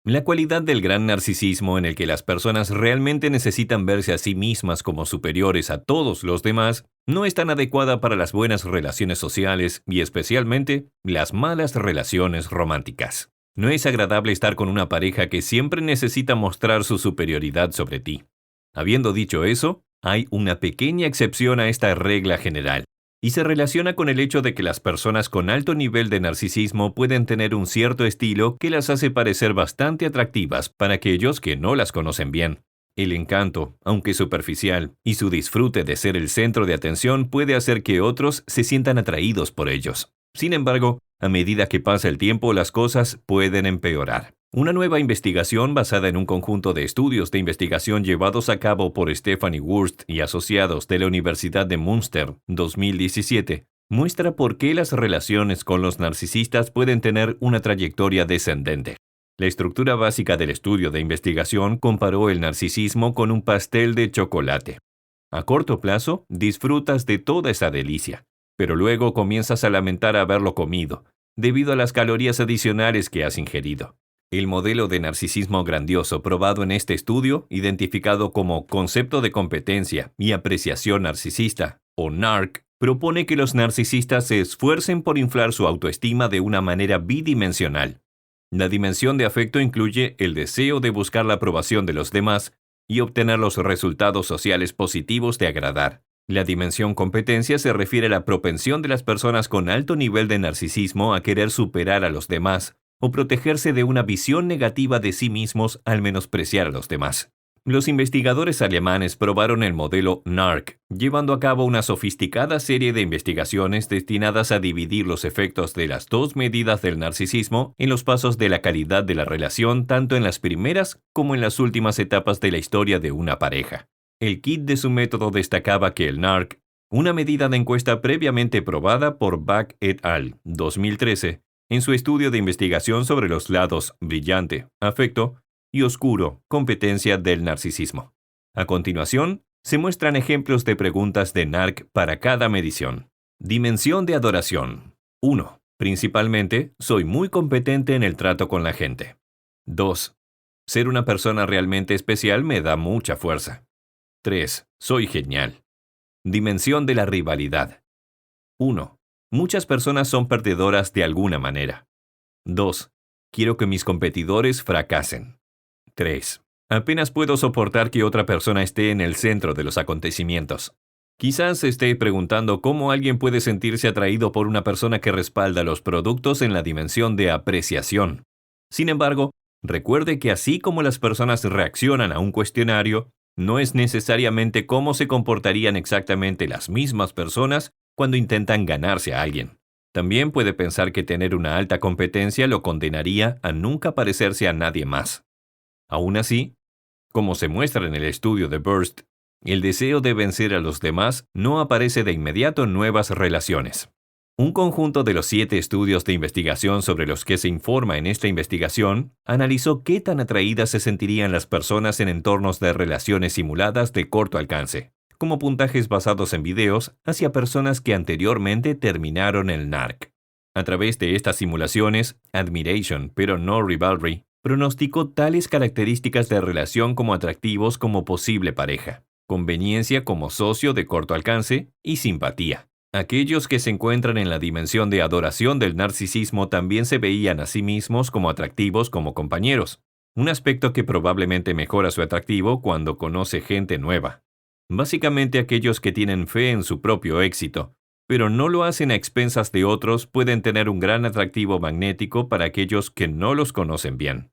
La cualidad del gran narcisismo en el que las personas realmente necesitan verse a sí mismas como superiores a todos los demás no es tan adecuada para las buenas relaciones sociales y especialmente las malas relaciones románticas. No es agradable estar con una pareja que siempre necesita mostrar su superioridad sobre ti. Habiendo dicho eso, hay una pequeña excepción a esta regla general, y se relaciona con el hecho de que las personas con alto nivel de narcisismo pueden tener un cierto estilo que las hace parecer bastante atractivas para aquellos que no las conocen bien. El encanto, aunque superficial, y su disfrute de ser el centro de atención puede hacer que otros se sientan atraídos por ellos. Sin embargo, a medida que pasa el tiempo, las cosas pueden empeorar. Una nueva investigación basada en un conjunto de estudios de investigación llevados a cabo por Stephanie Wurst y asociados de la Universidad de Münster, 2017, muestra por qué las relaciones con los narcisistas pueden tener una trayectoria descendente. La estructura básica del estudio de investigación comparó el narcisismo con un pastel de chocolate. A corto plazo, disfrutas de toda esa delicia, pero luego comienzas a lamentar haberlo comido, debido a las calorías adicionales que has ingerido. El modelo de narcisismo grandioso probado en este estudio, identificado como concepto de competencia y apreciación narcisista, o NARC, propone que los narcisistas se esfuercen por inflar su autoestima de una manera bidimensional. La dimensión de afecto incluye el deseo de buscar la aprobación de los demás y obtener los resultados sociales positivos de agradar. La dimensión competencia se refiere a la propensión de las personas con alto nivel de narcisismo a querer superar a los demás o protegerse de una visión negativa de sí mismos al menospreciar a los demás. Los investigadores alemanes probaron el modelo NARC, llevando a cabo una sofisticada serie de investigaciones destinadas a dividir los efectos de las dos medidas del narcisismo en los pasos de la calidad de la relación tanto en las primeras como en las últimas etapas de la historia de una pareja. El kit de su método destacaba que el NARC, una medida de encuesta previamente probada por Bach et al. 2013, en su estudio de investigación sobre los lados brillante, afecto, y oscuro, competencia del narcisismo. A continuación, se muestran ejemplos de preguntas de NARC para cada medición. Dimensión de adoración. 1. Principalmente, soy muy competente en el trato con la gente. 2. Ser una persona realmente especial me da mucha fuerza. 3. Soy genial. Dimensión de la rivalidad. 1. Muchas personas son perdedoras de alguna manera. 2. Quiero que mis competidores fracasen. 3. Apenas puedo soportar que otra persona esté en el centro de los acontecimientos. Quizás se esté preguntando cómo alguien puede sentirse atraído por una persona que respalda los productos en la dimensión de apreciación. Sin embargo, recuerde que así como las personas reaccionan a un cuestionario, no es necesariamente cómo se comportarían exactamente las mismas personas cuando intentan ganarse a alguien. También puede pensar que tener una alta competencia lo condenaría a nunca parecerse a nadie más. Aún así, como se muestra en el estudio de Burst, el deseo de vencer a los demás no aparece de inmediato en nuevas relaciones. Un conjunto de los 7 estudios de investigación sobre los que se informa en esta investigación analizó qué tan atraídas se sentirían las personas en entornos de relaciones simuladas de corto alcance, como puntajes basados en videos, hacia personas que anteriormente terminaron el NARC. A través de estas simulaciones, Admiration, pero no Rivalry, pronosticó tales características de relación como atractivos como posible pareja, conveniencia como socio de corto alcance y simpatía. Aquellos que se encuentran en la dimensión de adoración del narcisismo también se veían a sí mismos como atractivos como compañeros, un aspecto que probablemente mejora su atractivo cuando conoce gente nueva. Básicamente aquellos que tienen fe en su propio éxito, pero no lo hacen a expensas de otros, pueden tener un gran atractivo magnético para aquellos que no los conocen bien.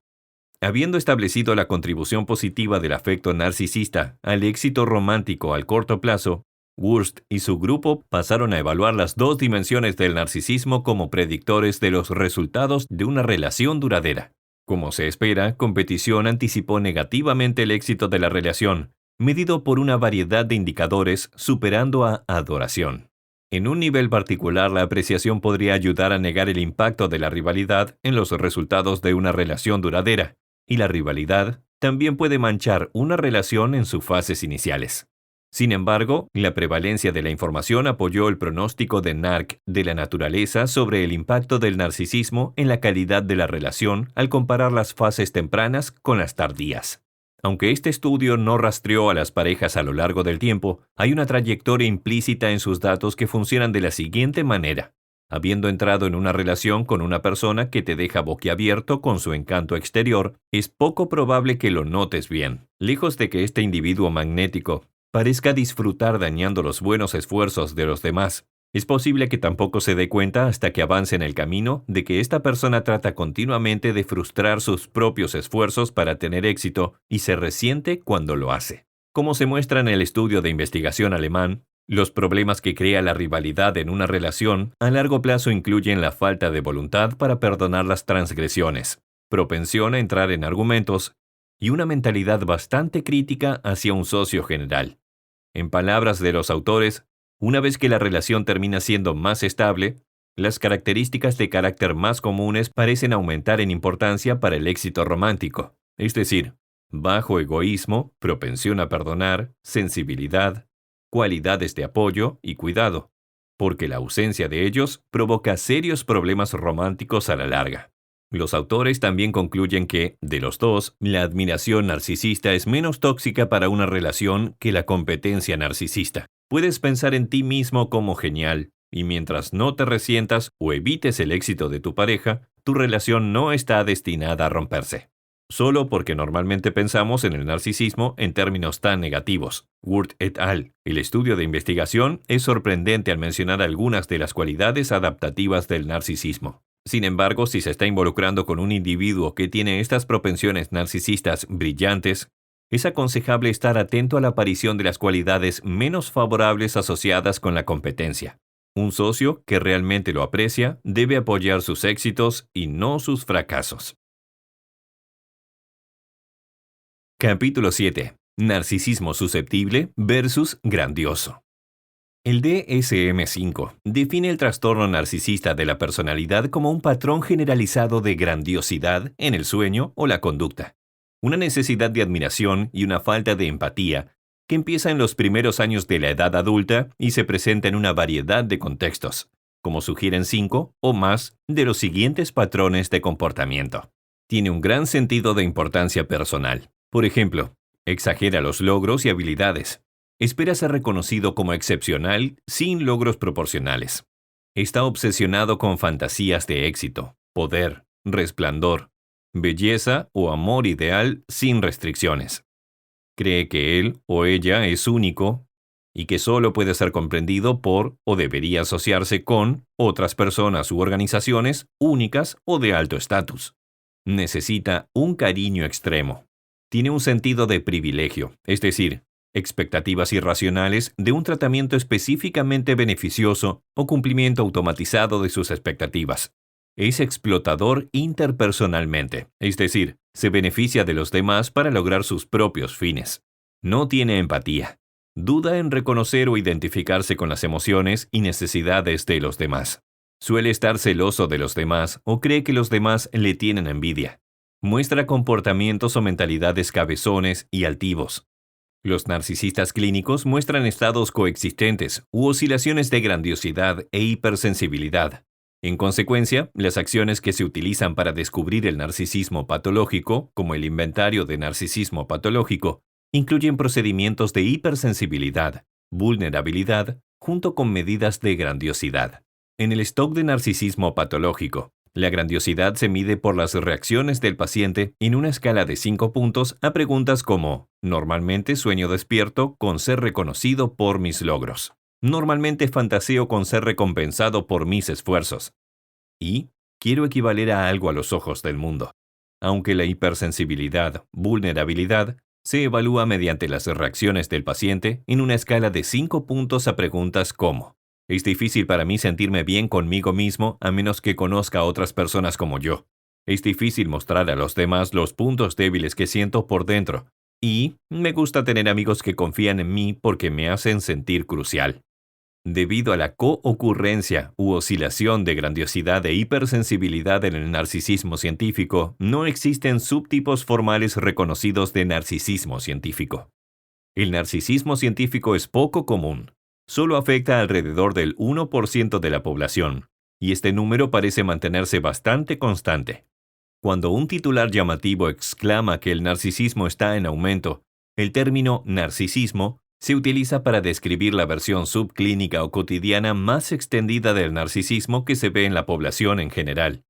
Habiendo establecido la contribución positiva del afecto narcisista al éxito romántico al corto plazo, Wurst y su grupo pasaron a evaluar las 2 dimensiones del narcisismo como predictores de los resultados de una relación duradera. Como se espera, competición anticipó negativamente el éxito de la relación, medido por una variedad de indicadores, superando a adoración. En un nivel particular, la apreciación podría ayudar a negar el impacto de la rivalidad en los resultados de una relación duradera, y la rivalidad también puede manchar una relación en sus fases iniciales. Sin embargo, la prevalencia de la información apoyó el pronóstico de NARC de la naturaleza sobre el impacto del narcisismo en la calidad de la relación al comparar las fases tempranas con las tardías. Aunque este estudio no rastreó a las parejas a lo largo del tiempo, hay una trayectoria implícita en sus datos que funcionan de la siguiente manera. Habiendo entrado en una relación con una persona que te deja boquiabierto con su encanto exterior, es poco probable que lo notes bien. Lejos de que este individuo magnético parezca disfrutar dañando los buenos esfuerzos de los demás, es posible que tampoco se dé cuenta hasta que avance en el camino de que esta persona trata continuamente de frustrar sus propios esfuerzos para tener éxito y se resiente cuando lo hace. Como se muestra en el estudio de investigación alemán, los problemas que crea la rivalidad en una relación a largo plazo incluyen la falta de voluntad para perdonar las transgresiones, propensión a entrar en argumentos y una mentalidad bastante crítica hacia un socio general. En palabras de los autores, una vez que la relación termina siendo más estable, las características de carácter más comunes parecen aumentar en importancia para el éxito romántico, es decir, bajo egoísmo, propensión a perdonar, sensibilidad, cualidades de apoyo y cuidado, porque la ausencia de ellos provoca serios problemas románticos a la larga. Los autores también concluyen que, de los dos, la admiración narcisista es menos tóxica para una relación que la competencia narcisista. Puedes pensar en ti mismo como genial, y mientras no te resientas o evites el éxito de tu pareja, tu relación no está destinada a romperse. Solo porque normalmente pensamos en el narcisismo en términos tan negativos. Wurst et al. El estudio de investigación es sorprendente al mencionar algunas de las cualidades adaptativas del narcisismo. Sin embargo, si se está involucrando con un individuo que tiene estas propensiones narcisistas brillantes, es aconsejable estar atento a la aparición de las cualidades menos favorables asociadas con la competencia. Un socio que realmente lo aprecia debe apoyar sus éxitos y no sus fracasos. Capítulo 7. Narcisismo susceptible versus grandioso. El DSM-5 define el trastorno narcisista de la personalidad como un patrón generalizado de grandiosidad en el sueño o la conducta, una necesidad de admiración y una falta de empatía que empieza en los primeros años de la edad adulta y se presenta en una variedad de contextos, como sugieren 5 o más de los siguientes patrones de comportamiento. Tiene un gran sentido de importancia personal. Por ejemplo, exagera los logros y habilidades. Espera ser reconocido como excepcional sin logros proporcionales. Está obsesionado con fantasías de éxito, poder, resplandor, belleza o amor ideal sin restricciones. Cree que él o ella es único y que solo puede ser comprendido por o debería asociarse con otras personas u organizaciones únicas o de alto estatus. Necesita un cariño extremo. Tiene un sentido de privilegio, es decir, expectativas irracionales de un tratamiento específicamente beneficioso o cumplimiento automatizado de sus expectativas. Es explotador interpersonalmente, es decir, se beneficia de los demás para lograr sus propios fines. No tiene empatía. Duda en reconocer o identificarse con las emociones y necesidades de los demás. Suele estar celoso de los demás o cree que los demás le tienen envidia. Muestra comportamientos o mentalidades cabezones y altivos. Los narcisistas clínicos muestran estados coexistentes u oscilaciones de grandiosidad e hipersensibilidad. En consecuencia, las acciones que se utilizan para descubrir el narcisismo patológico, como el inventario de narcisismo patológico, incluyen procedimientos de hipersensibilidad, vulnerabilidad, junto con medidas de grandiosidad. En el stock de narcisismo patológico, la grandiosidad se mide por las reacciones del paciente en una escala de 5 puntos a preguntas como: normalmente sueño despierto con ser reconocido por mis logros. Normalmente fantaseo con ser recompensado por mis esfuerzos. Y quiero equivaler a algo a los ojos del mundo. Aunque la hipersensibilidad, vulnerabilidad, se evalúa mediante las reacciones del paciente en una escala de 5 puntos a preguntas como: es difícil para mí sentirme bien conmigo mismo a menos que conozca a otras personas como yo. Es difícil mostrar a los demás los puntos débiles que siento por dentro. Y me gusta tener amigos que confían en mí porque me hacen sentir crucial. Debido a la co-ocurrencia u oscilación de grandiosidad e hipersensibilidad en el narcisismo científico, no existen subtipos formales reconocidos de narcisismo científico. El narcisismo científico es poco común. Solo afecta alrededor del 1% de la población, y este número parece mantenerse bastante constante. Cuando un titular llamativo exclama que el narcisismo está en aumento, el término narcisismo se utiliza para describir la versión subclínica o cotidiana más extendida del narcisismo que se ve en la población en general.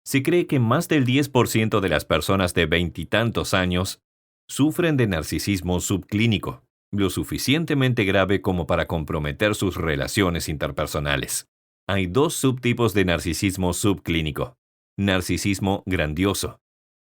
Se cree que más del 10% de las personas de veintitantos años sufren de narcisismo subclínico, lo suficientemente grave como para comprometer sus relaciones interpersonales. Hay dos subtipos de narcisismo subclínico. Narcisismo grandioso,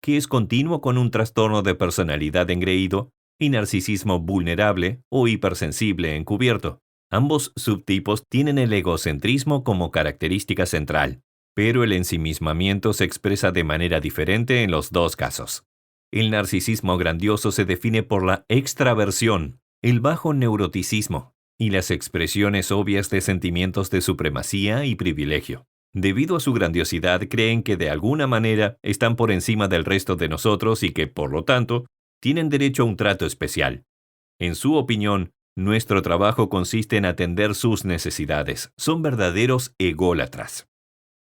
que es continuo con un trastorno de personalidad engreído, y narcisismo vulnerable o hipersensible encubierto. Ambos subtipos tienen el egocentrismo como característica central, pero el ensimismamiento se expresa de manera diferente en los dos casos. El narcisismo grandioso se define por la extraversión, el bajo neuroticismo y las expresiones obvias de sentimientos de supremacía y privilegio. Debido a su grandiosidad, creen que de alguna manera están por encima del resto de nosotros y que, por lo tanto, tienen derecho a un trato especial. En su opinión, nuestro trabajo consiste en atender sus necesidades. Son verdaderos ególatras.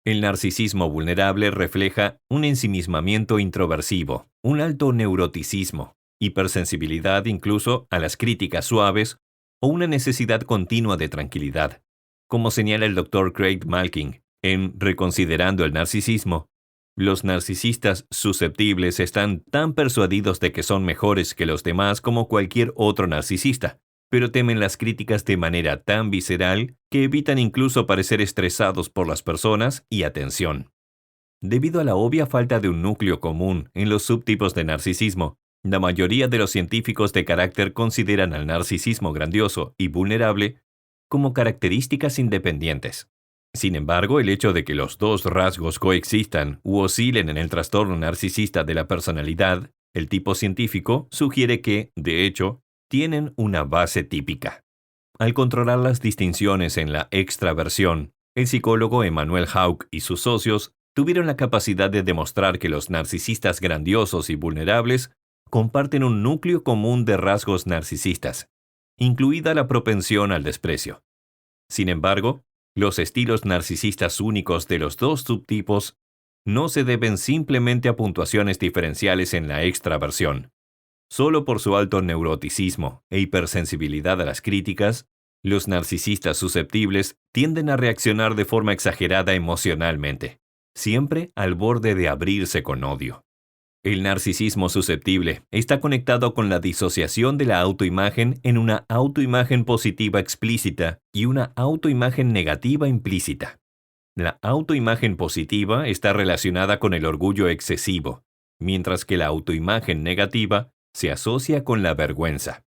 El narcisismo vulnerable refleja un ensimismamiento introversivo, un alto neuroticismo, hipersensibilidad incluso a las críticas suaves o una necesidad continua de tranquilidad. Como señala el Dr. Craig Malkin en Reconsiderando el narcisismo, los narcisistas susceptibles están tan persuadidos de que son mejores que los demás como cualquier otro narcisista, pero temen las críticas de manera tan visceral que evitan incluso parecer estresados por las personas y atención. Debido a la obvia falta de un núcleo común en los subtipos de narcisismo, la mayoría de los científicos de carácter consideran al narcisismo grandioso y vulnerable como características independientes. Sin embargo, el hecho de que los dos rasgos coexistan u oscilen en el trastorno narcisista de la personalidad, el tipo científico, sugiere que, de hecho, tienen una base típica. Al controlar las distinciones en la extraversión, el psicólogo Emmanuel Hauck y sus socios tuvieron la capacidad de demostrar que los narcisistas grandiosos y vulnerables comparten un núcleo común de rasgos narcisistas, incluida la propensión al desprecio. Sin embargo, los estilos narcisistas únicos de los dos subtipos no se deben simplemente a puntuaciones diferenciales en la extraversión. Solo por su alto neuroticismo e hipersensibilidad a las críticas, los narcisistas susceptibles tienden a reaccionar de forma exagerada emocionalmente, siempre al borde de abrirse con odio. El narcisismo susceptible está conectado con la disociación de la autoimagen en una autoimagen positiva explícita y una autoimagen negativa implícita. La autoimagen positiva está relacionada con el orgullo excesivo, mientras que la autoimagen negativa se asocia con la vergüenza.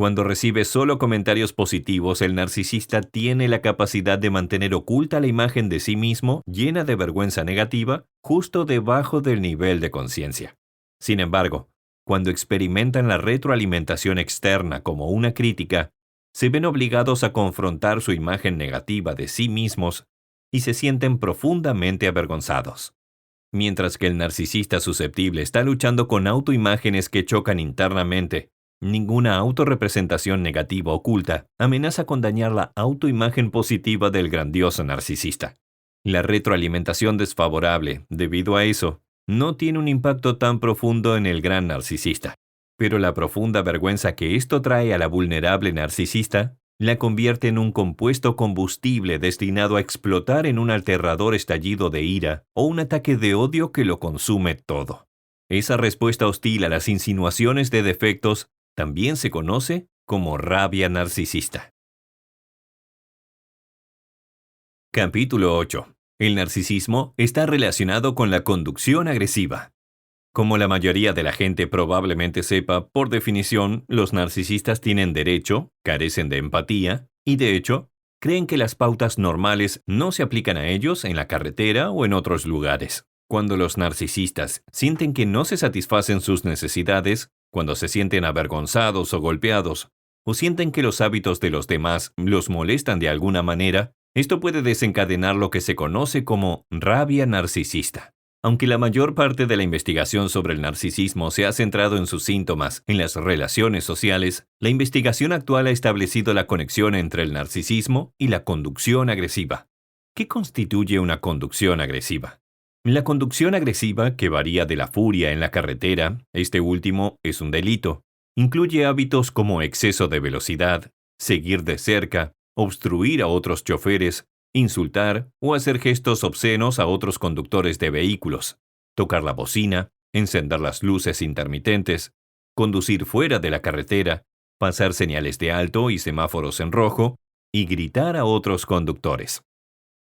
Cuando recibe solo comentarios positivos, el narcisista tiene la capacidad de mantener oculta la imagen de sí mismo, llena de vergüenza negativa, justo debajo del nivel de conciencia. Sin embargo, cuando experimentan la retroalimentación externa como una crítica, se ven obligados a confrontar su imagen negativa de sí mismos y se sienten profundamente avergonzados. Mientras que el narcisista susceptible está luchando con autoimágenes que chocan internamente, ninguna autorrepresentación negativa oculta amenaza con dañar la autoimagen positiva del grandioso narcisista. La retroalimentación desfavorable, debido a eso, no tiene un impacto tan profundo en el gran narcisista, pero la profunda vergüenza que esto trae a la vulnerable narcisista la convierte en un compuesto combustible destinado a explotar en un aterrador estallido de ira o un ataque de odio que lo consume todo. Esa respuesta hostil a las insinuaciones de defectos también se conoce como rabia narcisista. Capítulo 8. El narcisismo está relacionado con la conducción agresiva. Como la mayoría de la gente probablemente sepa, por definición, los narcisistas tienen derecho, carecen de empatía y, de hecho, creen que las pautas normales no se aplican a ellos en la carretera o en otros lugares. Cuando los narcisistas sienten que no se satisfacen sus necesidades, cuando se sienten avergonzados o golpeados, o sienten que los hábitos de los demás los molestan de alguna manera, esto puede desencadenar lo que se conoce como rabia narcisista. Aunque la mayor parte de la investigación sobre el narcisismo se ha centrado en sus síntomas en las relaciones sociales, la investigación actual ha establecido la conexión entre el narcisismo y la conducción agresiva. ¿Qué constituye una conducción agresiva? La conducción agresiva, que varía de la furia en la carretera, este último es un delito. Incluye hábitos como exceso de velocidad, seguir de cerca, obstruir a otros choferes, insultar o hacer gestos obscenos a otros conductores de vehículos, tocar la bocina, encender las luces intermitentes, conducir fuera de la carretera, pasar señales de alto y semáforos en rojo, y gritar a otros conductores.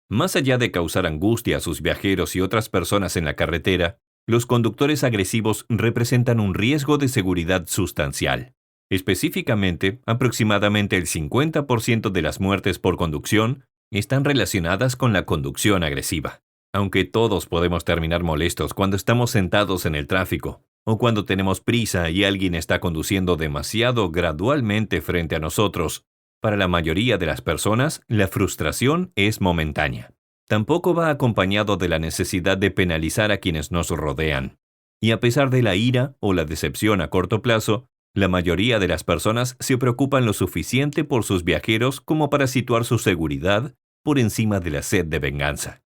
Más allá de causar angustia a sus viajeros y otras personas en la carretera, los conductores agresivos representan un riesgo de seguridad sustancial. Específicamente, aproximadamente el 50% de las muertes por conducción están relacionadas con la conducción agresiva. Aunque todos podemos terminar molestos cuando estamos sentados en el tráfico, o cuando tenemos prisa y alguien está conduciendo demasiado gradualmente frente a nosotros, para la mayoría de las personas, la frustración es momentánea. Tampoco va acompañado de la necesidad de penalizar a quienes nos rodean. Y a pesar de la ira o la decepción a corto plazo, la mayoría de las personas se preocupan lo suficiente por sus viajeros como para situar su seguridad por encima de la sed de venganza.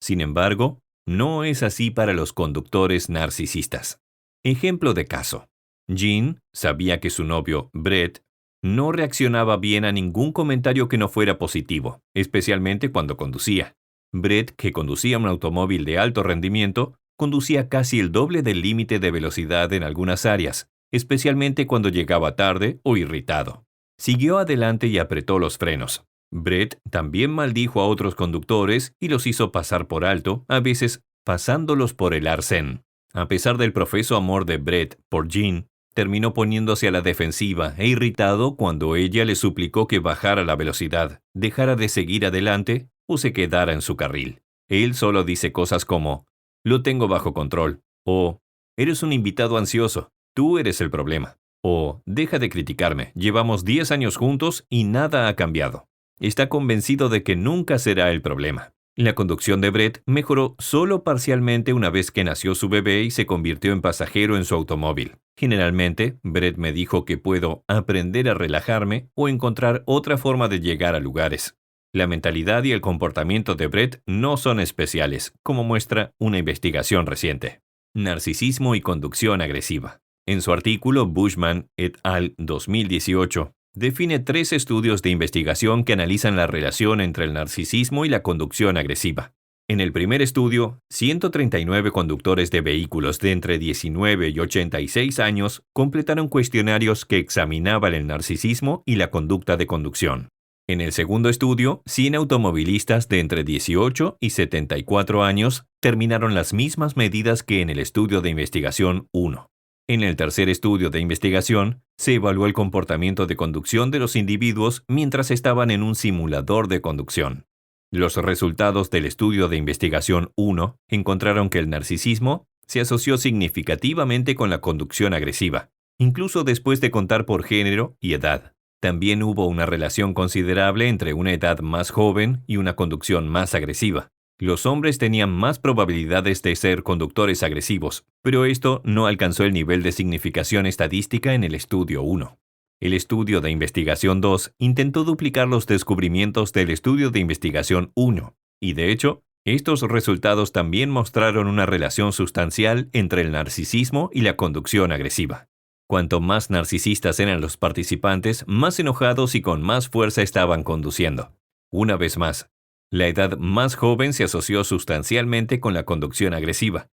Sin embargo, no es así para los conductores narcisistas. Ejemplo de caso. Jean sabía que su novio, Brett, no reaccionaba bien a ningún comentario que no fuera positivo, especialmente cuando conducía. Brett, que conducía un automóvil de alto rendimiento, conducía casi el doble del límite de velocidad en algunas áreas, especialmente cuando llegaba tarde o irritado. Siguió adelante y apretó los frenos. Brett también maldijo a otros conductores y los hizo pasar por alto, a veces pasándolos por el arcén. A pesar del profeso amor de Brett por Jean, terminó poniéndose a la defensiva e irritado cuando ella le suplicó que bajara la velocidad, dejara de seguir adelante o se quedara en su carril. Él solo dice cosas como, «Lo tengo bajo control», o «Eres un invitado ansioso, tú eres el problema», o «Deja de criticarme, llevamos 10 años juntos y nada ha cambiado». Está convencido de que nunca será el problema. La conducción de Brett mejoró solo parcialmente una vez que nació su bebé y se convirtió en pasajero en su automóvil. Generalmente, Brett me dijo que puedo aprender a relajarme o encontrar otra forma de llegar a lugares. La mentalidad y el comportamiento de Brett no son especiales, como muestra una investigación reciente. Narcisismo y conducción agresiva. En su artículo Bushman et al. 2018, define 3 estudios de investigación que analizan la relación entre el narcisismo y la conducción agresiva. En el primer estudio, 139 conductores de vehículos de entre 19 y 86 años completaron cuestionarios que examinaban el narcisismo y la conducta de conducción. En el segundo estudio, 100 automovilistas de entre 18 y 74 años terminaron las mismas medidas que en el estudio de investigación 1. En el tercer estudio de investigación, se evaluó el comportamiento de conducción de los individuos mientras estaban en un simulador de conducción. Los resultados del estudio de investigación 1 encontraron que el narcisismo se asoció significativamente con la conducción agresiva, incluso después de contar por género y edad. También hubo una relación considerable entre una edad más joven y una conducción más agresiva. Los hombres tenían más probabilidades de ser conductores agresivos, pero esto no alcanzó el nivel de significación estadística en el estudio 1. El estudio de investigación 2 intentó duplicar los descubrimientos del estudio de investigación 1, y de hecho, estos resultados también mostraron una relación sustancial entre el narcisismo y la conducción agresiva. Cuanto más narcisistas eran los participantes, más enojados y con más fuerza estaban conduciendo. Una vez más, la edad más joven se asoció sustancialmente con la conducción agresiva.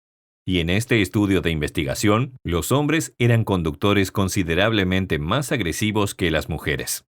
Y en este estudio de investigación, los hombres eran conductores considerablemente más agresivos que las mujeres.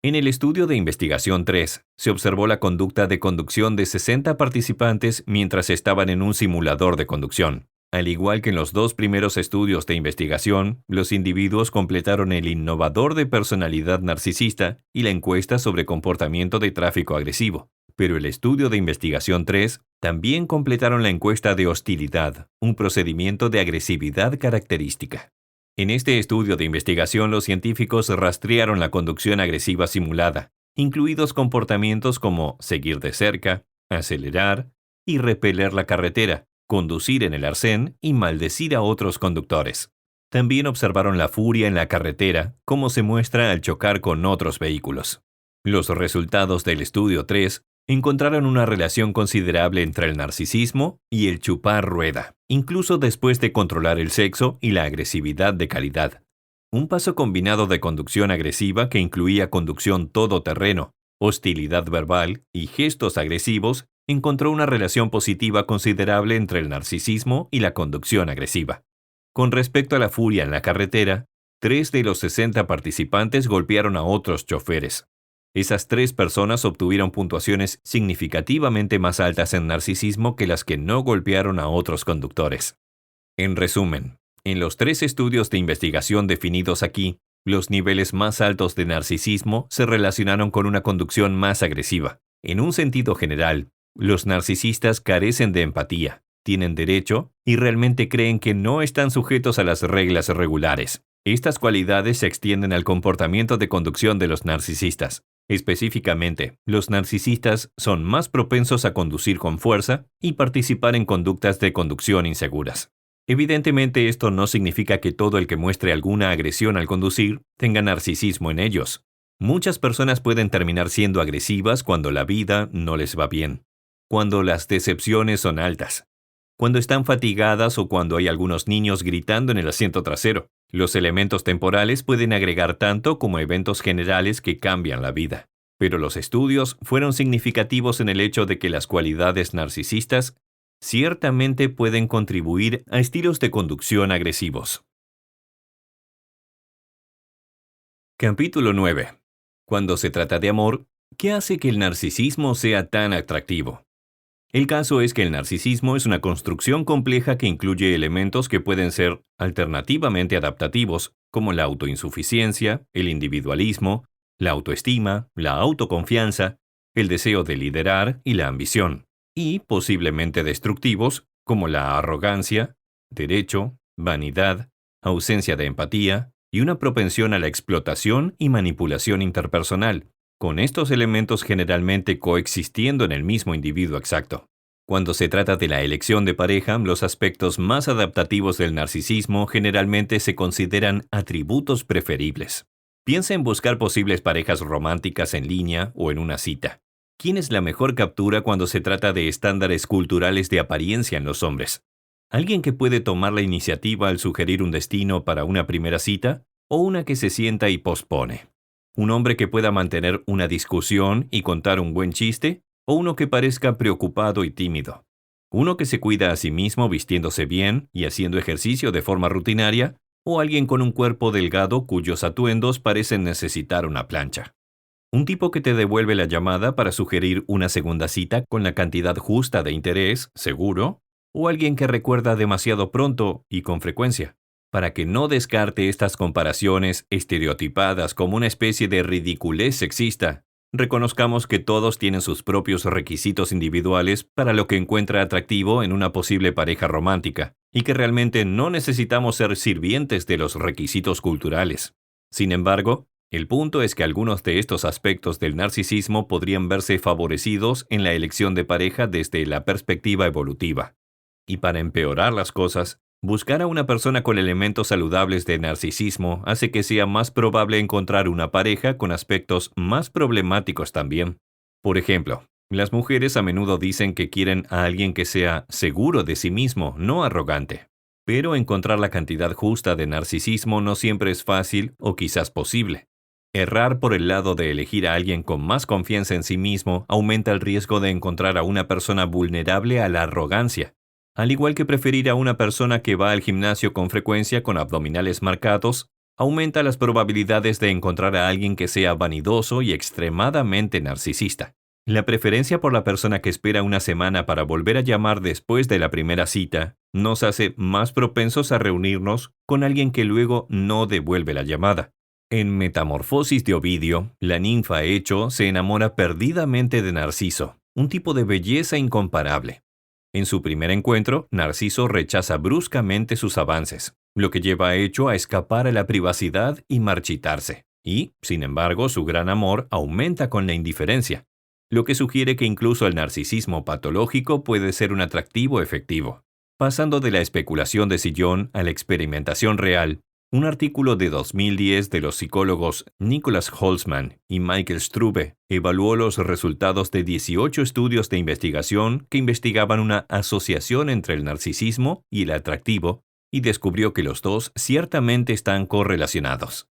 En el estudio de investigación 3, se observó la conducta de conducción de 60 participantes mientras estaban en un simulador de conducción. Al igual que en los dos primeros estudios de investigación, los individuos completaron el innovador de personalidad narcisista y la encuesta sobre comportamiento de tráfico agresivo. Pero el estudio de investigación 3 también completaron la encuesta de hostilidad, un procedimiento de agresividad característica. En este estudio de investigación, los científicos rastrearon la conducción agresiva simulada, incluidos comportamientos como seguir de cerca, acelerar y repeler la carretera, conducir en el arcén y maldecir a otros conductores. También observaron la furia en la carretera, como se muestra al chocar con otros vehículos. Los resultados del estudio 3 encontraron una relación considerable entre el narcisismo y el chupar rueda, incluso después de controlar el sexo y la agresividad de calidad. Un paso combinado de conducción agresiva que incluía conducción todoterreno, hostilidad verbal y gestos agresivos encontró una relación positiva considerable entre el narcisismo y la conducción agresiva. Con respecto a la furia en la carretera, 3 de los 60 participantes golpearon a otros choferes. Esas 3 personas obtuvieron puntuaciones significativamente más altas en narcisismo que las que no golpearon a otros conductores. En resumen, en los 3 estudios de investigación definidos aquí, los niveles más altos de narcisismo se relacionaron con una conducción más agresiva. En un sentido general, los narcisistas carecen de empatía, tienen derecho y realmente creen que no están sujetos a las reglas regulares. Estas cualidades se extienden al comportamiento de conducción de los narcisistas. Específicamente, los narcisistas son más propensos a conducir con fuerza y participar en conductas de conducción inseguras. Evidentemente, esto no significa que todo el que muestre alguna agresión al conducir tenga narcisismo en ellos. Muchas personas pueden terminar siendo agresivas cuando la vida no les va bien, cuando las decepciones son altas, cuando están fatigadas o cuando hay algunos niños gritando en el asiento trasero. Los elementos temporales pueden agregar tanto como eventos generales que cambian la vida. Pero los estudios fueron significativos en el hecho de que las cualidades narcisistas ciertamente pueden contribuir a estilos de conducción agresivos. Capítulo 9. Cuando se trata de amor, ¿qué hace que el narcisismo sea tan atractivo? El caso es que el narcisismo es una construcción compleja que incluye elementos que pueden ser alternativamente adaptativos, como la autoinsuficiencia, el individualismo, la autoestima, la autoconfianza, el deseo de liderar y la ambición, y posiblemente destructivos, como la arrogancia, derecho, vanidad, ausencia de empatía y una propensión a la explotación y manipulación interpersonal, con estos elementos generalmente coexistiendo en el mismo individuo exacto. Cuando se trata de la elección de pareja, los aspectos más adaptativos del narcisismo generalmente se consideran atributos preferibles. Piensa en buscar posibles parejas románticas en línea o en una cita. ¿Quién es la mejor captura cuando se trata de estándares culturales de apariencia en los hombres? ¿Alguien que puede tomar la iniciativa al sugerir un destino para una primera cita o una que se sienta y pospone? ¿Un hombre que pueda mantener una discusión y contar un buen chiste? ¿O uno que parezca preocupado y tímido? ¿Uno que se cuida a sí mismo vistiéndose bien y haciendo ejercicio de forma rutinaria? ¿O alguien con un cuerpo delgado cuyos atuendos parecen necesitar una plancha? ¿Un tipo que te devuelve la llamada para sugerir una segunda cita con la cantidad justa de interés, seguro? ¿O alguien que recuerda demasiado pronto y con frecuencia? Para que no descarte estas comparaciones estereotipadas como una especie de ridiculez sexista, reconozcamos que todos tienen sus propios requisitos individuales para lo que encuentra atractivo en una posible pareja romántica, y que realmente no necesitamos ser sirvientes de los requisitos culturales. Sin embargo, el punto es que algunos de estos aspectos del narcisismo podrían verse favorecidos en la elección de pareja desde la perspectiva evolutiva. Y para empeorar las cosas, buscar a una persona con elementos saludables de narcisismo hace que sea más probable encontrar una pareja con aspectos más problemáticos también. Por ejemplo, las mujeres a menudo dicen que quieren a alguien que sea seguro de sí mismo, no arrogante. Pero encontrar la cantidad justa de narcisismo no siempre es fácil o quizás posible. Errar por el lado de elegir a alguien con más confianza en sí mismo aumenta el riesgo de encontrar a una persona vulnerable a la arrogancia. Al igual que preferir a una persona que va al gimnasio con frecuencia con abdominales marcados, aumenta las probabilidades de encontrar a alguien que sea vanidoso y extremadamente narcisista. La preferencia por la persona que espera una semana para volver a llamar después de la primera cita nos hace más propensos a reunirnos con alguien que luego no devuelve la llamada. En Metamorfosis de Ovidio, la ninfa Echo se enamora perdidamente de Narciso, un tipo de belleza incomparable. En su primer encuentro, Narciso rechaza bruscamente sus avances, lo que lleva a Echo a escapar a la privacidad y marchitarse. Y, sin embargo, su gran amor aumenta con la indiferencia, lo que sugiere que incluso el narcisismo patológico puede ser un atractivo efectivo. Pasando de la especulación de sillón a la experimentación real, un artículo de 2010 de los psicólogos Nicholas Holzman y Michael Strube evaluó los resultados de 18 estudios de investigación que investigaban una asociación entre el narcisismo y el atractivo y descubrió que los dos ciertamente están correlacionados.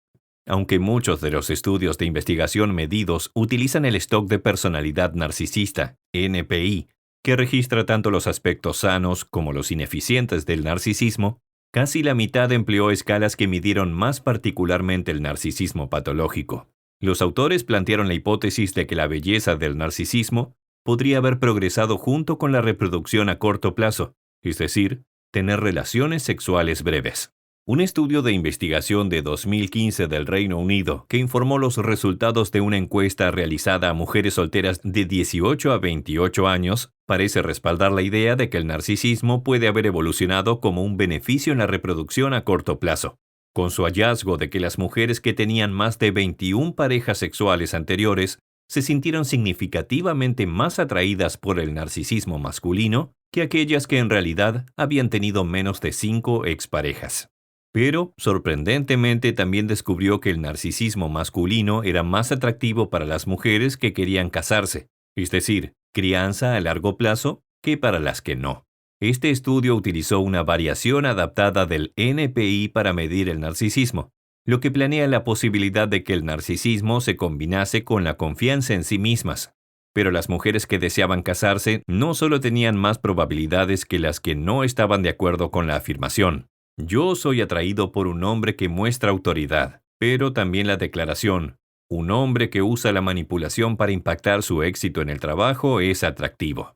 Aunque muchos de los estudios de investigación medidos utilizan el stock de personalidad narcisista, NPI, que registra tanto los aspectos sanos como los ineficientes del narcisismo, casi la mitad empleó escalas que midieron más particularmente el narcisismo patológico. Los autores plantearon la hipótesis de que la belleza del narcisismo podría haber progresado junto con la reproducción a corto plazo, es decir, tener relaciones sexuales breves. Un estudio de investigación de 2015 del Reino Unido que informó los resultados de una encuesta realizada a mujeres solteras de 18 a 28 años parece respaldar la idea de que el narcisismo puede haber evolucionado como un beneficio en la reproducción a corto plazo, con su hallazgo de que las mujeres que tenían más de 21 parejas sexuales anteriores se sintieron significativamente más atraídas por el narcisismo masculino que aquellas que en realidad habían tenido menos de 5 exparejas. Pero, sorprendentemente, también descubrió que el narcisismo masculino era más atractivo para las mujeres que querían casarse, es decir, crianza a largo plazo, que para las que no. Este estudio utilizó una variación adaptada del NPI para medir el narcisismo, lo que planea la posibilidad de que el narcisismo se combinase con la confianza en sí mismas. Pero las mujeres que deseaban casarse no solo tenían más probabilidades que las que no estaban de acuerdo con la afirmación. Yo soy atraído por un hombre que muestra autoridad, pero también la declaración, un hombre que usa la manipulación para impactar su éxito en el trabajo es atractivo.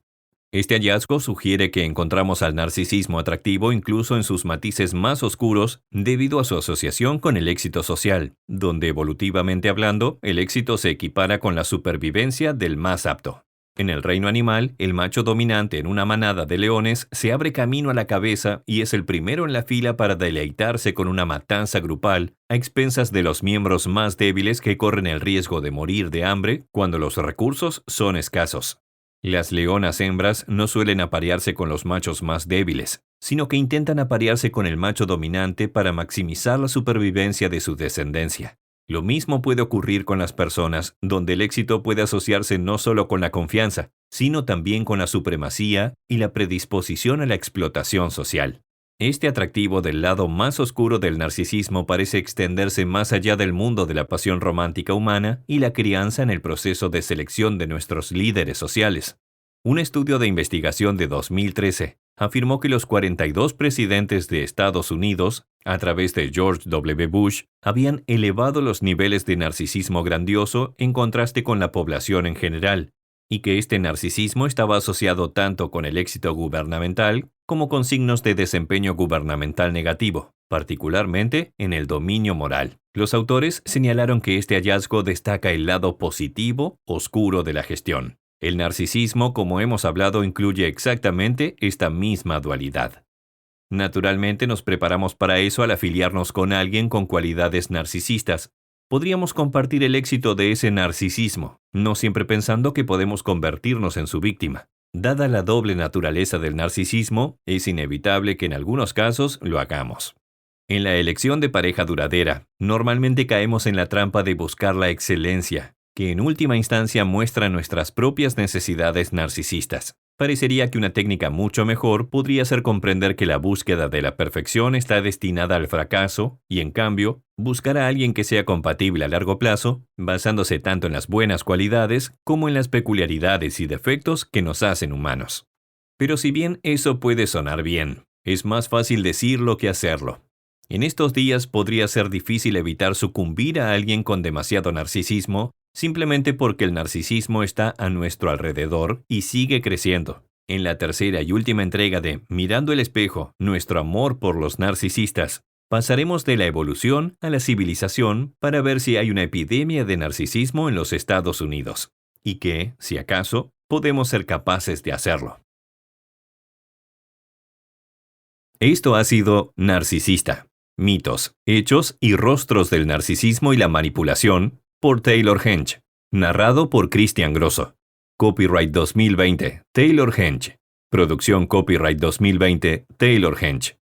Este hallazgo sugiere que encontramos al narcisismo atractivo incluso en sus matices más oscuros debido a su asociación con el éxito social, donde evolutivamente hablando, el éxito se equipara con la supervivencia del más apto. En el reino animal, el macho dominante en una manada de leones se abre camino a la cabeza y es el primero en la fila para deleitarse con una matanza grupal a expensas de los miembros más débiles que corren el riesgo de morir de hambre cuando los recursos son escasos. Las leonas hembras no suelen aparearse con los machos más débiles, sino que intentan aparearse con el macho dominante para maximizar la supervivencia de su descendencia. Lo mismo puede ocurrir con las personas, donde el éxito puede asociarse no solo con la confianza, sino también con la supremacía y la predisposición a la explotación social. Este atractivo del lado más oscuro del narcisismo parece extenderse más allá del mundo de la pasión romántica humana y la crianza en el proceso de selección de nuestros líderes sociales. Un estudio de investigación de 2013 afirmó que los 42 presidentes de Estados Unidos, a través de George W. Bush, habían elevado los niveles de narcisismo grandioso en contraste con la población en general, y que este narcisismo estaba asociado tanto con el éxito gubernamental como con signos de desempeño gubernamental negativo, particularmente en el dominio moral. Los autores señalaron que este hallazgo destaca el lado positivo, oscuro de la gestión. El narcisismo, como hemos hablado, incluye exactamente esta misma dualidad. Naturalmente nos preparamos para eso al afiliarnos con alguien con cualidades narcisistas. Podríamos compartir el éxito de ese narcisismo, no siempre pensando que podemos convertirnos en su víctima. Dada la doble naturaleza del narcisismo, es inevitable que en algunos casos lo hagamos. En la elección de pareja duradera, normalmente caemos en la trampa de buscar la excelencia, que en última instancia muestra nuestras propias necesidades narcisistas. Parecería que una técnica mucho mejor podría ser comprender que la búsqueda de la perfección está destinada al fracaso y, en cambio, buscar a alguien que sea compatible a largo plazo, basándose tanto en las buenas cualidades como en las peculiaridades y defectos que nos hacen humanos. Pero si bien eso puede sonar bien, es más fácil decirlo que hacerlo. En estos días podría ser difícil evitar sucumbir a alguien con demasiado narcisismo, simplemente porque el narcisismo está a nuestro alrededor y sigue creciendo. En la tercera y última entrega de Mirando el espejo, nuestro amor por los narcisistas, pasaremos de la evolución a la civilización para ver si hay una epidemia de narcisismo en los Estados Unidos, y que, si acaso, podemos ser capaces de hacerlo. Esto ha sido Narcisista: mitos, hechos y rostros del narcisismo y la manipulación, por Taylor Henge. Narrado por Cristian Grosso. Copyright 2020, Taylor Henge. Producción Copyright 2020, Taylor Henge.